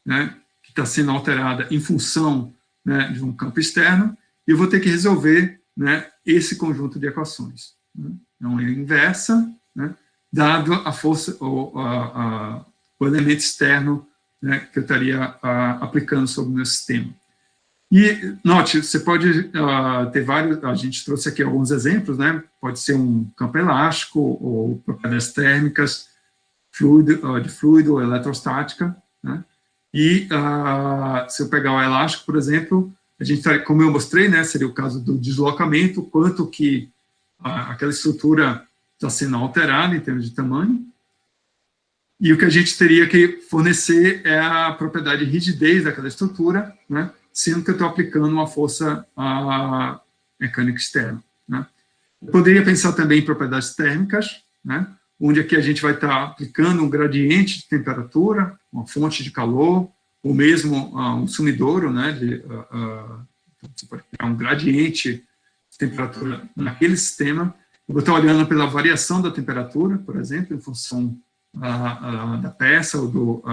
Speaker 1: né, que está sendo alterada em função, né, de um campo externo, e eu vou ter que resolver, né, esse conjunto de equações, né? Então, é inversa, né, dado a força, o elemento externo, né, que eu estaria aplicando sobre o meu sistema. E, note, você pode ter vários, a gente trouxe aqui alguns exemplos, né, pode ser um campo elástico, ou propriedades térmicas, de fluido ou eletrostática, né, e se eu pegar o elástico, por exemplo, a gente, como eu mostrei, né, seria o caso do deslocamento, quanto que aquela estrutura está sendo alterada em termos de tamanho, e o que a gente teria que fornecer é a propriedade de rigidez daquela estrutura, né, sendo que eu estou aplicando uma força mecânica externa, né. Eu poderia pensar também em propriedades térmicas, né, onde aqui a gente vai estar aplicando um gradiente de temperatura, uma fonte de calor, ou mesmo um sumidouro, né, Então, você pode criar um gradiente de temperatura naquele sistema. Eu vou estar olhando pela variação da temperatura, por exemplo, em função da peça ou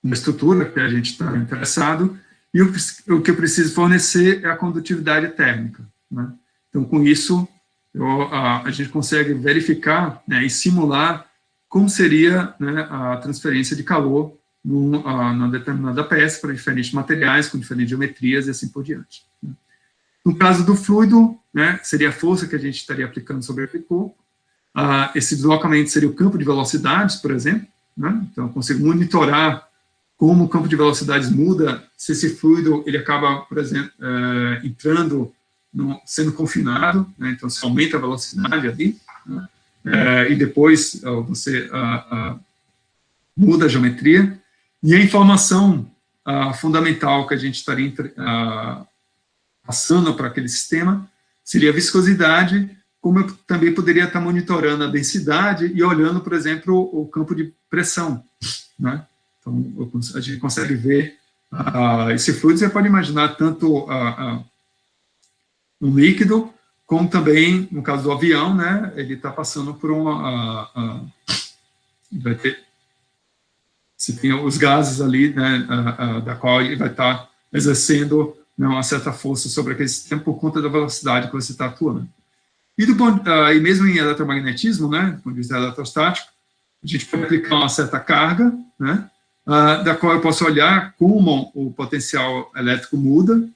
Speaker 1: da estrutura que a gente está interessado, e o que eu preciso fornecer é a condutividade térmica, né? Então, com isso, a gente consegue verificar, né, e simular como seria, né, a transferência de calor numa determinada peça para diferentes materiais, com diferentes geometrias e assim por diante, né? No caso do fluido, né, seria a força que a gente estaria aplicando sobre aquele corpo. Esse deslocamento seria o campo de velocidades, por exemplo, né? Então, eu consigo monitorar como o campo de velocidades muda, se esse fluido ele acaba, por exemplo, entrando, sendo confinado, né? Então você aumenta a velocidade ali, né? E depois você muda a geometria, e a informação fundamental que a gente estaria passando para aquele sistema seria a viscosidade, como eu também poderia estar monitorando a densidade e olhando, por exemplo, o campo de pressão, né? Então, a gente consegue ver esse fluido, você pode imaginar tanto um líquido, como também, no caso do avião, né, ele está passando por vai ter, se tem os gases ali, né, da qual ele vai estar exercendo, né, uma certa força sobre aquele sistema por conta da velocidade que você está atuando. E mesmo em eletromagnetismo, né, do ponto de vista eletrostático, a gente pode aplicar uma certa carga, né, da qual eu posso olhar como o potencial elétrico muda,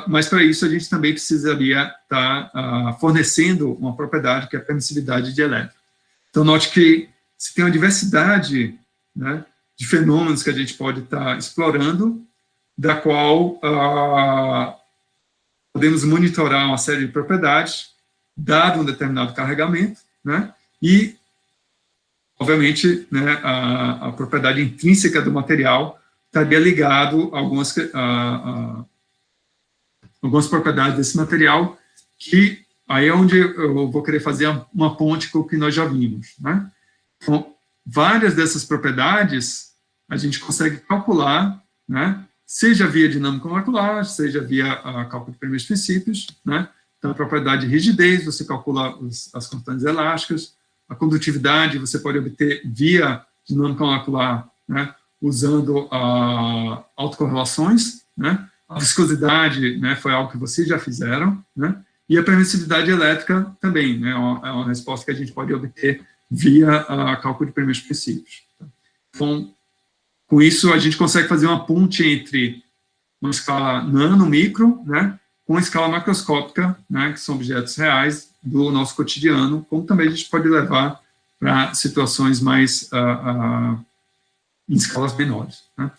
Speaker 1: mas para isso a gente também precisaria estar fornecendo uma propriedade que é a permissividade de elétron. Então, note que se tem uma diversidade, né, de fenômenos que a gente pode estar explorando, da qual podemos monitorar uma série de propriedades, dado um determinado carregamento, né, e, obviamente, né, a propriedade intrínseca do material estaria ligado a algumas propriedades desse material, que aí é onde eu vou querer fazer uma ponte com o que nós já vimos, né? Então, várias dessas propriedades a gente consegue calcular, né, seja via dinâmica molecular, seja via cálculo de primeiros princípios, né? Então, a propriedade de rigidez, você calcula as constantes elásticas, a condutividade você pode obter via dinâmica molecular, né, usando autocorrelações, né? A viscosidade, né, foi algo que vocês já fizeram, né? E a permissividade elétrica também, né, é uma resposta que a gente pode obter via cálculo de primeiros princípios. Então, com isso, a gente consegue fazer uma ponte entre uma escala nano, micro, né, com a escala macroscópica, né, que são objetos reais do nosso cotidiano, como também a gente pode levar para situações mais em escalas menores, né?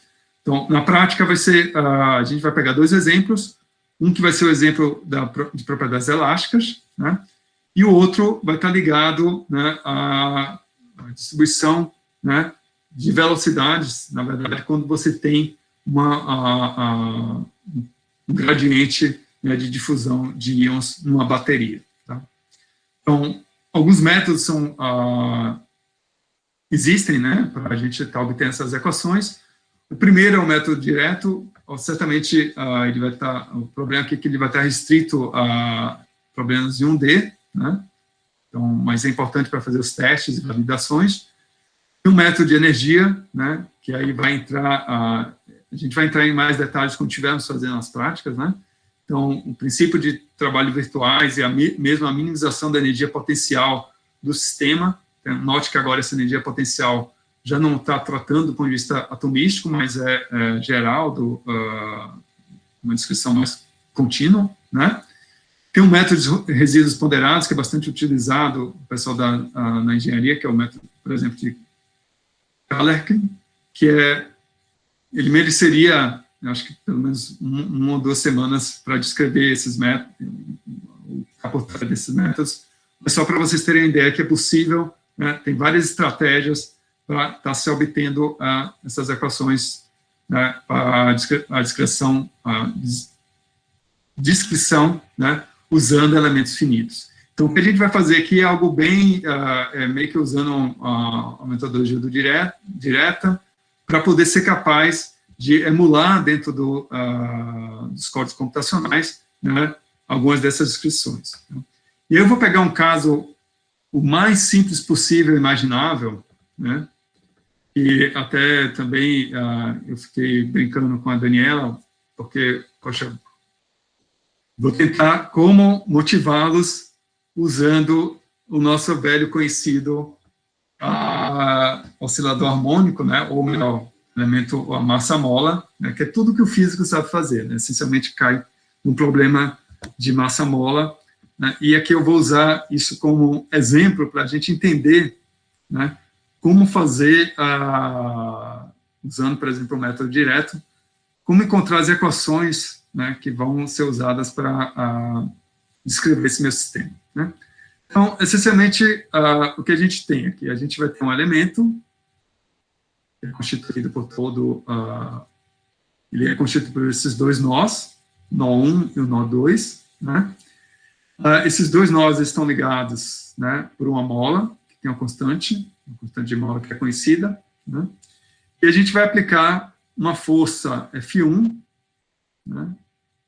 Speaker 1: Então, na prática, vai ser, a gente vai pegar dois exemplos, um que vai ser o exemplo de propriedades elásticas, né, e o outro vai estar ligado, né, à distribuição, né, de velocidades, na verdade, quando você tem um gradiente, né, de difusão de íons numa bateria, tá? Então, alguns métodos existem, né, para a gente estar obtendo essas equações. O primeiro é o método direto, certamente ele vai estar, o problema aqui é que ele vai estar restrito a problemas de 1D, né? Então, mas é importante para fazer os testes e validações. E um método de energia, né, que aí vai entrar, a gente vai entrar em mais detalhes quando estivermos fazendo as práticas, né? Então, o princípio de trabalho virtuais e mesmo a minimização da energia potencial do sistema. Então, note que agora essa energia potencial já não está tratando do ponto de vista atomístico, mas é geral, uma descrição mais contínua, né? Tem um método de resíduos ponderados, que é bastante utilizado, o pessoal na engenharia, que é o método, por exemplo, de Galerkin, que ele mereceria, acho que pelo menos uma ou duas semanas para descrever esses métodos, a portaria desses métodos, mas só para vocês terem a ideia que é possível, né, tem várias estratégias para estar se obtendo essas equações, né, a descrição, né, usando elementos finitos. Então, o que a gente vai fazer aqui é algo bem, meio que usando a metodologia do direta, para poder ser capaz de emular dentro dos códigos computacionais, né, algumas dessas descrições. E eu vou pegar um caso o mais simples possível, imaginável, né, e até também eu fiquei brincando com a Daniela, porque, poxa, vou tentar como motivá-los usando o nosso velho conhecido oscilador harmônico, né, ou melhor, elemento, a massa-mola, né, que é tudo que o físico sabe fazer, né, essencialmente cai num problema de massa-mola, né, e aqui eu vou usar isso como exemplo para a gente entender, né, como fazer, usando, por exemplo, o método direto, como encontrar as equações, né, que vão ser usadas para descrever esse meu sistema, né. Então, essencialmente, o que a gente tem aqui, a gente vai ter um elemento que é constituído por ele é constituído por esses dois nós, nó 1 e o nó 2, né? Esses dois nós estão ligados, né, por uma mola, que tem uma constante de mola que é conhecida, né? E a gente vai aplicar uma força F1, né,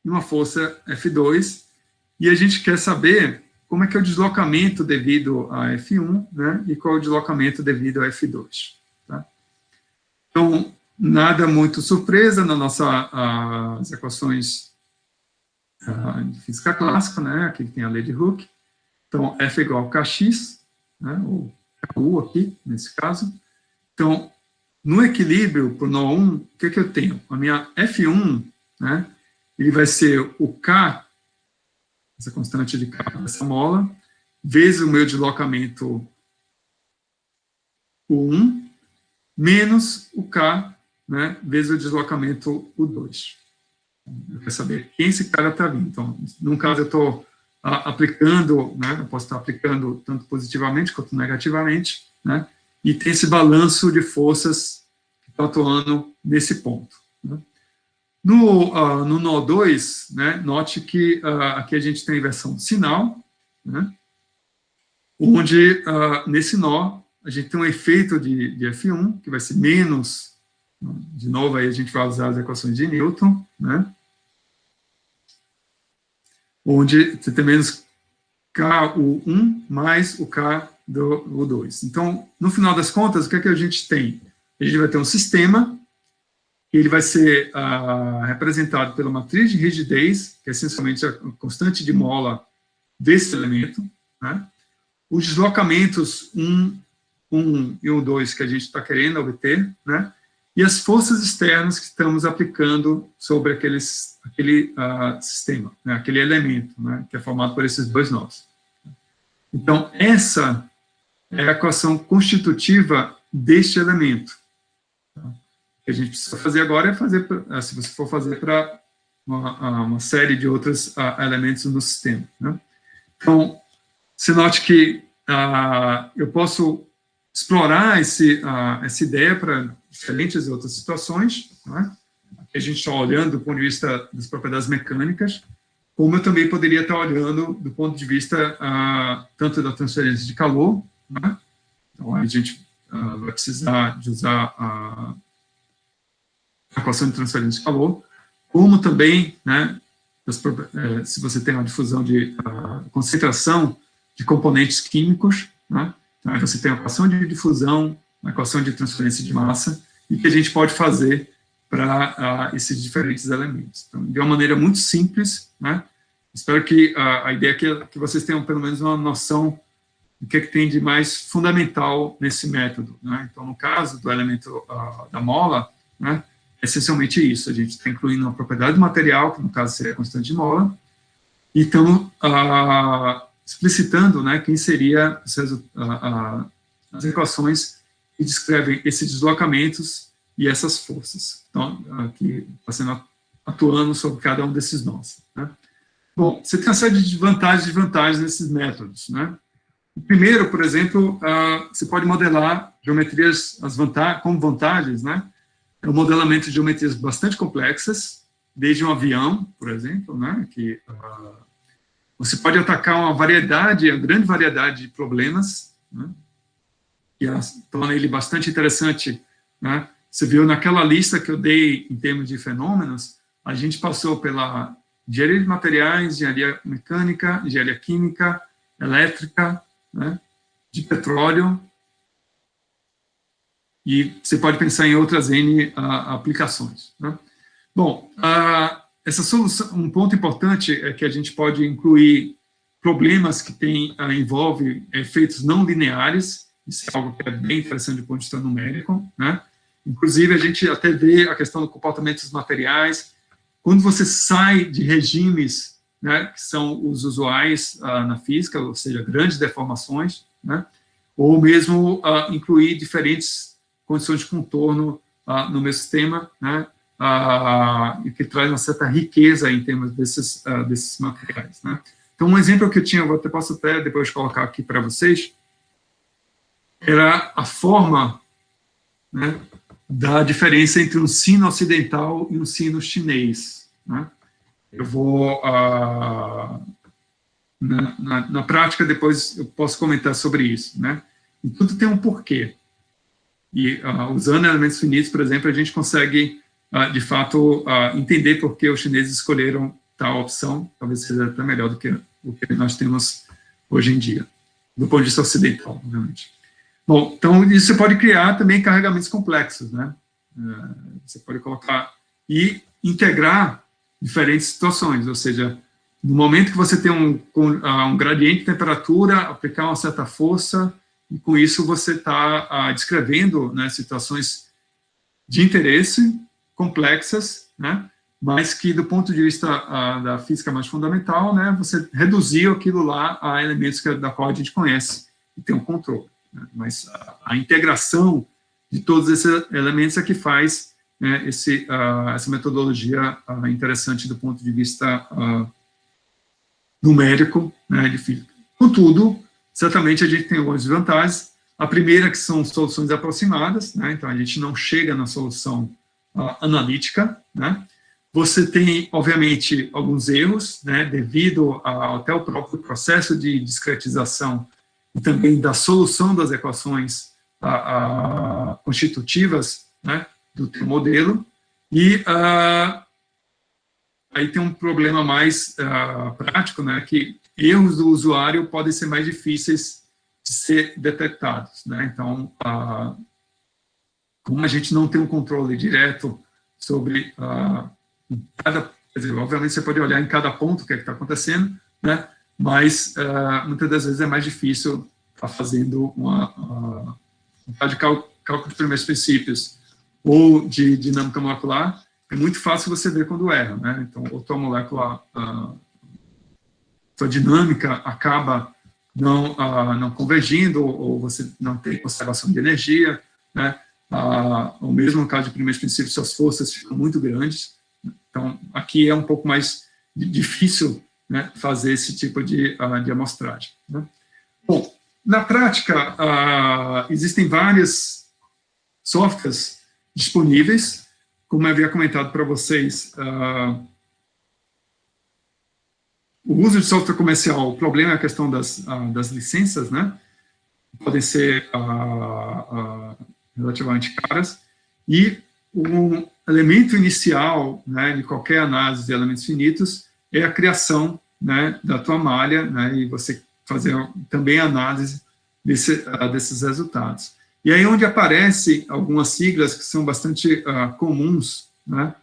Speaker 1: e uma força F2, e a gente quer saber como é que é o deslocamento devido a F1, né, e qual é o deslocamento devido a F2. Tá? Então, nada muito surpresa nas nossas equações de física clássica, né, aqui tem a lei de Hooke. Então, F é igual a Kx, né, ou Ku aqui, nesse caso. Então, no equilíbrio para o nó 1, o que eu tenho? A minha F1, né, ele vai ser o K, essa constante de K dessa mola, vezes o meu deslocamento U1, menos o K, né, vezes o deslocamento U2. Eu quero saber quem esse cara está vindo. Então, num caso, eu estou aplicando, né, eu posso estar aplicando tanto positivamente quanto negativamente, né, e tem esse balanço de forças que estão atuando nesse ponto. Né. No nó 2, né, note que aqui a gente tem a inversão do sinal, né, onde nesse nó a gente tem um efeito de F1, que vai ser menos, de novo aí a gente vai usar as equações de Newton, né, onde você tem menos Ku1 mais o K do U2. Então, no final das contas, o que é que a gente tem? A gente vai ter um sistema, ele vai ser representado pela matriz de rigidez, que é essencialmente a constante de mola desse elemento, né? Os deslocamentos 1 e 2 que a gente está querendo obter, né? E as forças externas que estamos aplicando sobre aquele sistema, né? Aquele elemento, né? Que é formado por esses dois nós. Então, essa é a equação constitutiva deste elemento. O que a gente precisa fazer agora é fazer, se você for fazer para uma série de outros elementos no sistema, né? Então, se note que eu posso explorar essa ideia para diferentes outras situações, né? A gente está olhando do ponto de vista das propriedades mecânicas, como eu também poderia estar olhando do ponto de vista tanto da transferência de calor, né? Então, a gente vai precisar de usar a equação de transferência de calor, como também, né, se você tem uma difusão de concentração de componentes químicos, né, então você tem a equação de difusão, a equação de transferência de massa, e que a gente pode fazer para esses diferentes elementos. Então, de uma maneira muito simples, né, espero que a ideia é que vocês tenham pelo menos uma noção do que tem de mais fundamental nesse método, né. Então, no caso do elemento da mola, né, é essencialmente isso, a gente está incluindo uma propriedade do material, que no caso seria a constante de mola, e estamos explicitando, né, quem seria as equações que descrevem esses deslocamentos e essas forças. Então, aqui está sendo atuando sobre cada um desses nós, né. Bom, você tem uma série de vantagens e desvantagens nesses métodos, né. O primeiro, por exemplo, você pode modelar geometrias como vantagens, né, é o modelamento de geometrias bastante complexas, desde um avião, por exemplo, né, que você pode atacar uma grande variedade de problemas, né, que torna ele bastante interessante, né, Você viu naquela lista que eu dei em termos de fenômenos, a gente passou pela engenharia de materiais, engenharia mecânica, engenharia química, elétrica, né, de petróleo, e você pode pensar em outras N aplicações, né? Bom, essa solução, um ponto importante é que a gente pode incluir problemas que envolvem efeitos não lineares, isso é algo que é bem interessante do ponto de vista numérico, né? Inclusive, a gente até vê a questão do comportamento dos materiais. Quando você sai de regimes, né, que são os usuais na física, ou seja, grandes deformações, né, ou mesmo incluir diferentes condições de contorno no meu sistema, né, e que traz uma certa riqueza em termos desses materiais, né. Então, um exemplo que eu tinha, posso até depois colocar aqui para vocês, era a forma, né, da diferença entre um sino ocidental e um sino chinês, né. Eu vou, na prática, depois eu posso comentar sobre isso, né. E tudo tem um porquê. E usando elementos finitos, por exemplo, a gente consegue, de fato, entender por que os chineses escolheram tal opção, talvez seja até melhor do que o que nós temos hoje em dia, do ponto de vista ocidental, obviamente. Bom, então, isso você pode criar também carregamentos complexos, né? Você pode colocar e integrar diferentes situações, ou seja, no momento que você tem um gradiente de temperatura, aplicar uma certa força, e com isso você está descrevendo, né, situações de interesse complexas, né, mas que do ponto de vista da física mais fundamental, né, você reduziu aquilo lá a elementos da qual a gente conhece e tem um controle, né, mas a integração de todos esses elementos é que faz, né, essa metodologia interessante do ponto de vista numérico, né, de física. Contudo, certamente a gente tem algumas desvantagens. A primeira que são soluções aproximadas, né, então a gente não chega na solução analítica, né. Você tem, obviamente, alguns erros, né, devido até o próprio processo de discretização e também da solução das equações constitutivas, né, do teu modelo, e aí tem um problema mais prático, né, que erros do usuário podem ser mais difíceis de ser detectados, né, então, como a gente não tem um controle direto sobre quer dizer, obviamente você pode olhar em cada ponto o que é que está acontecendo, né, mas muitas das vezes é mais difícil estar fazendo de cálculo de primeiros princípios ou de dinâmica molecular. É muito fácil você ver quando erra, né? Então, ou tua molécula, tua dinâmica acaba não convergindo, ou você não tem conservação de energia, né? Ou mesmo no caso de primeiros princípios, suas forças ficam muito grandes. Então, aqui é um pouco mais difícil, né, fazer esse tipo de amostragem, né? Bom, na prática, existem vários softwares disponíveis. Como eu havia comentado para vocês, o uso de software comercial, o problema é a questão das licenças, né? Podem ser relativamente caras, e um elemento inicial, né, de qualquer análise de elementos finitos é a criação, né, da tua malha, né, e você fazer também análise desses resultados. E aí onde aparecem algumas siglas que são bastante comuns, né,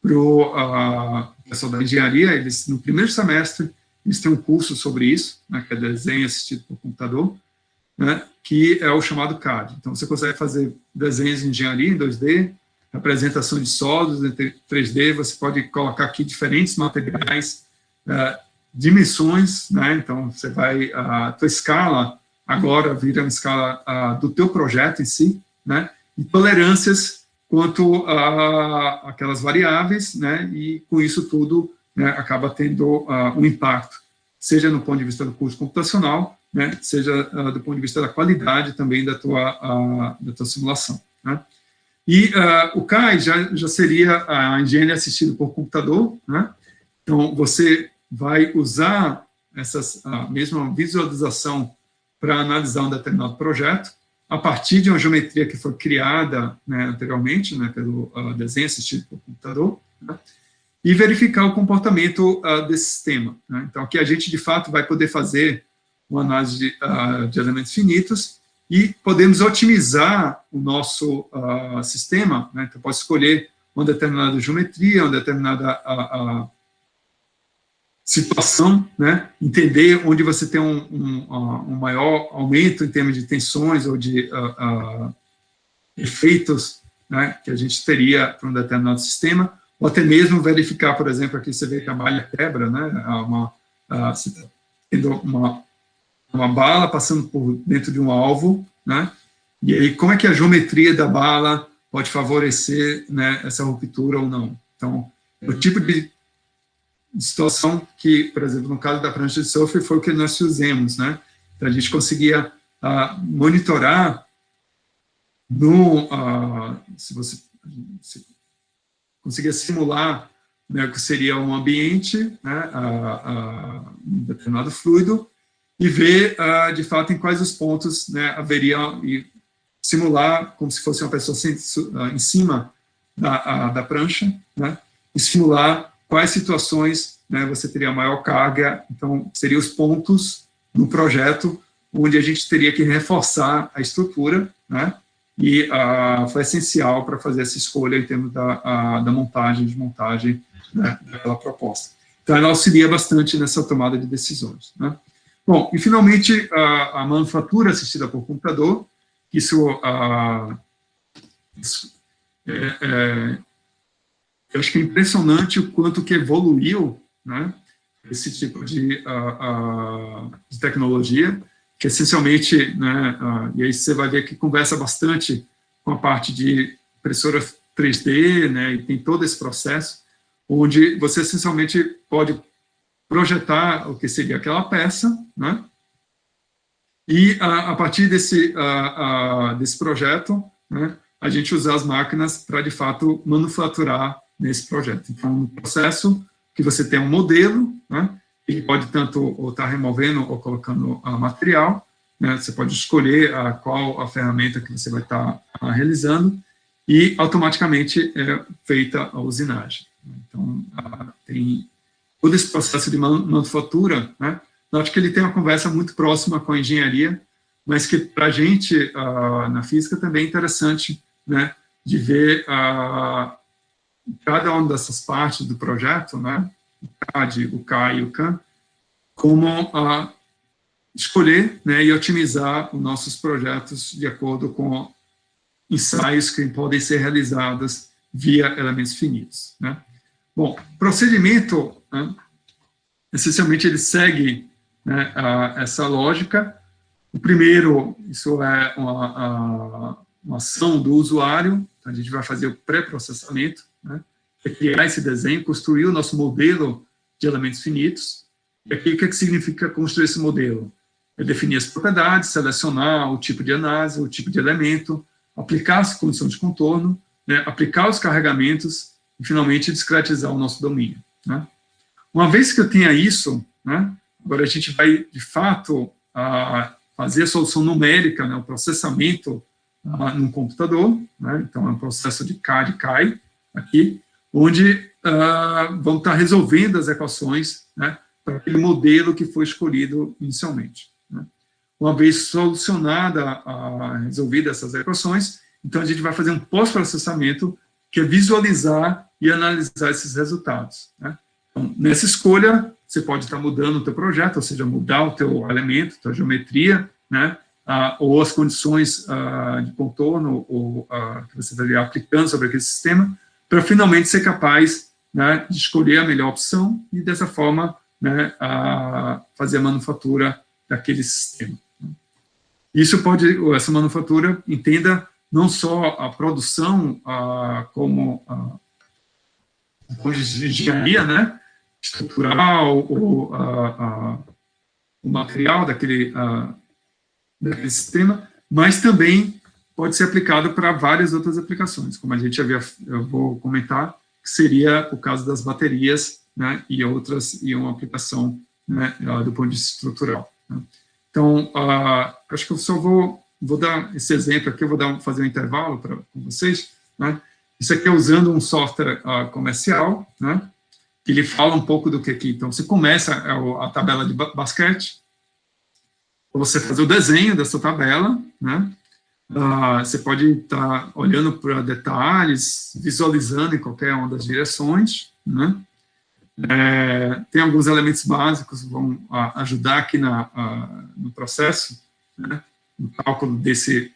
Speaker 1: para o pessoal da engenharia. Eles, no primeiro semestre, eles têm um curso sobre isso, né, que é desenho assistido por computador, né, que é o chamado CAD. Então, você consegue fazer desenhos em engenharia em 2D, apresentação de sólidos em 3D, você pode colocar aqui diferentes materiais, dimensões, né, então você vai, a tua escala agora vira uma escala do teu projeto em si, né, e tolerâncias quanto a aquelas variáveis, né, e com isso tudo, né, acaba tendo um impacto, seja no ponto de vista do curso computacional, né, seja do ponto de vista da qualidade também da tua simulação, né. E o CAI já seria a engenharia assistida por computador, né, então você vai usar a mesma visualização para analisar um determinado projeto, a partir de uma geometria que foi criada, né, anteriormente, né, pelo desenho assistido por computador, né, e verificar o comportamento desse sistema, né. Então, aqui a gente, de fato, vai poder fazer uma análise de elementos finitos e podemos otimizar o nosso sistema, né. Então, posso escolher uma determinada geometria, uma determinada situação, né, entender onde você tem um maior aumento em termos de tensões ou de efeitos, né, que a gente teria para um determinado sistema, ou até mesmo verificar, por exemplo, aqui você vê que a malha quebra, né, tendo uma bala passando por dentro de um alvo, né, e aí como é que a geometria da bala pode favorecer, né, essa ruptura ou não. Então, o tipo de situação que, por exemplo, no caso da prancha de surf, foi o que nós fizemos, né? Então, a gente conseguia monitorar se você conseguia simular, né, o que seria um ambiente, né, um determinado fluido, e ver, de fato, em quais os pontos, né, haveria, e simular como se fosse uma pessoa em cima da prancha, né, e simular quais situações, né, você teria maior carga. Então, seriam os pontos no projeto onde a gente teria que reforçar a estrutura, né, e foi essencial para fazer essa escolha em termos da montagem, desmontagem, né, daquela proposta. Então, ela auxilia bastante nessa tomada de decisões, né. Bom, e finalmente, a manufatura assistida por computador, isso eu acho que é impressionante o quanto que evoluiu, né, esse tipo de tecnologia, que essencialmente, né, e aí você vai ver que conversa bastante com a parte de impressora 3D, né, e tem todo esse processo, onde você essencialmente pode projetar o que seria aquela peça, né, e a partir desse projeto, né, a gente usar as máquinas para, de fato, manufaturar nesse projeto. Então, no processo que você tem um modelo, né, ele pode tanto estar removendo ou colocando material, né, você pode escolher qual a ferramenta que você vai estar realizando, e automaticamente é feita a usinagem. Então, tem todo esse processo de manufatura, né, eu acho que ele tem uma conversa muito próxima com a engenharia, mas que para a gente, na física, também é interessante, né, de ver cada uma dessas partes do projeto, né, o CAD, o CAI e o CAM, como escolher, né, e otimizar os nossos projetos de acordo com ensaios que podem ser realizados via elementos finitos, né. Bom, procedimento, né, essencialmente ele segue, né, essa lógica. O primeiro, isso é uma ação do usuário, então a gente vai fazer o pré-processamento, né, criar esse desenho, construir o nosso modelo de elementos finitos. E aqui, o que significa construir esse modelo? É definir as propriedades, selecionar o tipo de análise, o tipo de elemento, aplicar as condições de contorno, né, aplicar os carregamentos e, finalmente, discretizar o nosso domínio, né. Uma vez que eu tenha isso, né, agora a gente vai, de fato, fazer a solução numérica, né, o processamento num computador, né, então é um processo de CAD e CAI, aqui, onde vamos estar resolvendo as equações, né, para aquele modelo que foi escolhido inicialmente, né. Uma vez solucionada, resolvidas essas equações, então a gente vai fazer um pós-processamento, que é visualizar e analisar esses resultados, né. Então, nessa escolha, você pode estar mudando o teu projeto, ou seja, mudar o teu elemento, a tua geometria, né, ou as condições de contorno que você estaria aplicando sobre aquele sistema, para finalmente ser capaz, né, de escolher a melhor opção e, dessa forma, né, fazer a manufatura daquele sistema. Isso pode, essa manufatura, entenda não só a produção como de engenharia, né, estrutural, o material daquele sistema, mas também pode ser aplicado para várias outras aplicações, como a gente eu vou comentar, que seria o caso das baterias, né, e outras, e uma aplicação, né, do ponto de vista estrutural, né. Então, acho que eu só vou vou dar esse exemplo aqui, eu vou fazer um intervalo com vocês, né? Isso aqui é usando um software comercial, né? Que ele fala um pouco do que aqui. Então, você começa a tabela de basquete, você faz o desenho dessa tabela, né? Você pode estar olhando para detalhes, visualizando em qualquer uma das direções, né? Tem alguns elementos básicos que vão ajudar aqui no processo, né? No cálculo desse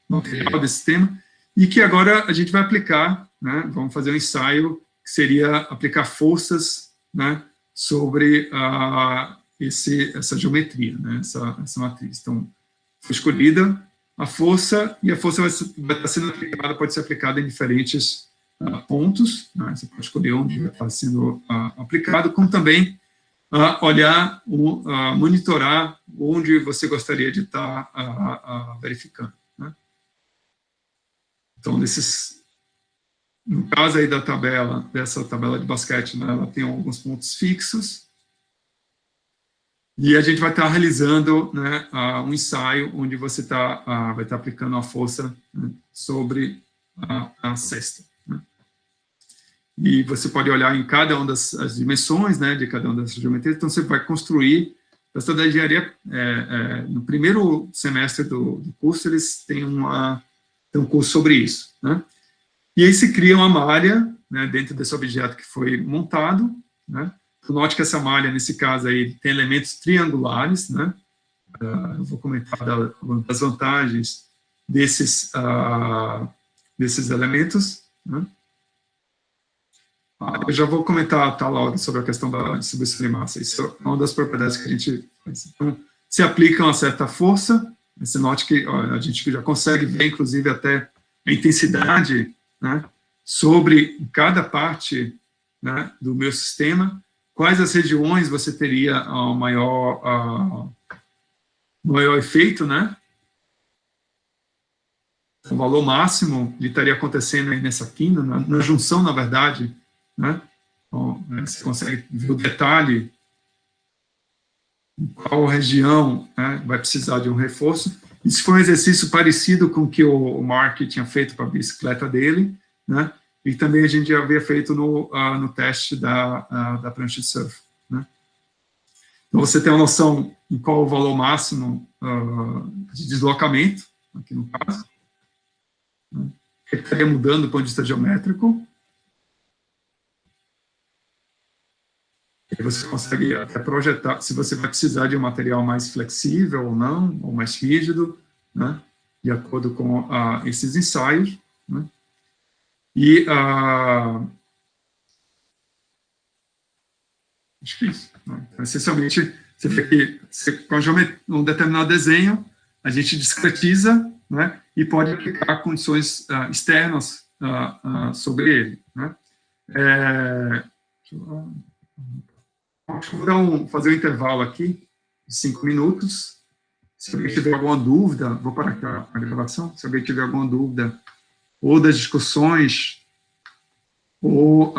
Speaker 1: material, desse tema, e que agora a gente vai aplicar, né? Vamos fazer um ensaio que seria aplicar forças, né? Sobre essa geometria, né? Essa matriz. Então, foi escolhida a força, e a força vai estar sendo aplicada, pode ser aplicada em diferentes pontos, né? Você pode escolher onde vai estar sendo aplicado, como também olhar, monitorar onde você gostaria de estar verificando, né? Então, no caso aí dessa tabela de basquete, né, ela tem alguns pontos fixos, e a gente vai estar realizando, né, um ensaio onde você vai estar aplicando a força, né, sobre a cesta, né? E você pode olhar em cada uma das dimensões, né, de cada uma dessas geometrias. Então, você vai construir. A pessoa da engenharia, no primeiro semestre do curso, eles têm um curso sobre isso, né? E aí se cria uma malha, né, dentro desse objeto que foi montado, né? Note que essa malha, nesse caso aí, tem elementos triangulares, né? Eu vou comentar das vantagens desses elementos, né? Eu já vou comentar logo sobre a questão da distribuição de massa. Isso é uma das propriedades que a gente faz. Então, se aplica uma certa força, você note que a gente já consegue ver, inclusive, até a intensidade, né, sobre cada parte, né, do meu sistema, quais as regiões você teria o maior efeito, né? O valor máximo estaria acontecendo aí nessa quina, na junção, na verdade, né? Então, você consegue ver o detalhe em qual região, né, vai precisar de um reforço. Isso foi um exercício parecido com o que o Mark tinha feito para a bicicleta dele, né? E também a gente já havia feito no teste da prancha de surf, né? Então, você tem uma noção em qual o valor máximo de deslocamento, aqui no caso, né? Ele estaria mudando do ponto de vista geométrico. E você consegue até projetar se você vai precisar de um material mais flexível ou não, ou mais rígido, né? De acordo com esses ensaios, né? E acho que isso, né? Então, essencialmente, você vê que com um determinado desenho, a gente discretiza, né? E pode aplicar condições externas sobre ele, né? Vou fazer um intervalo aqui, de 5 minutos. Se alguém tiver alguma dúvida, vou parar aqui a gravação. Se alguém tiver alguma dúvida, ou das discussões, ou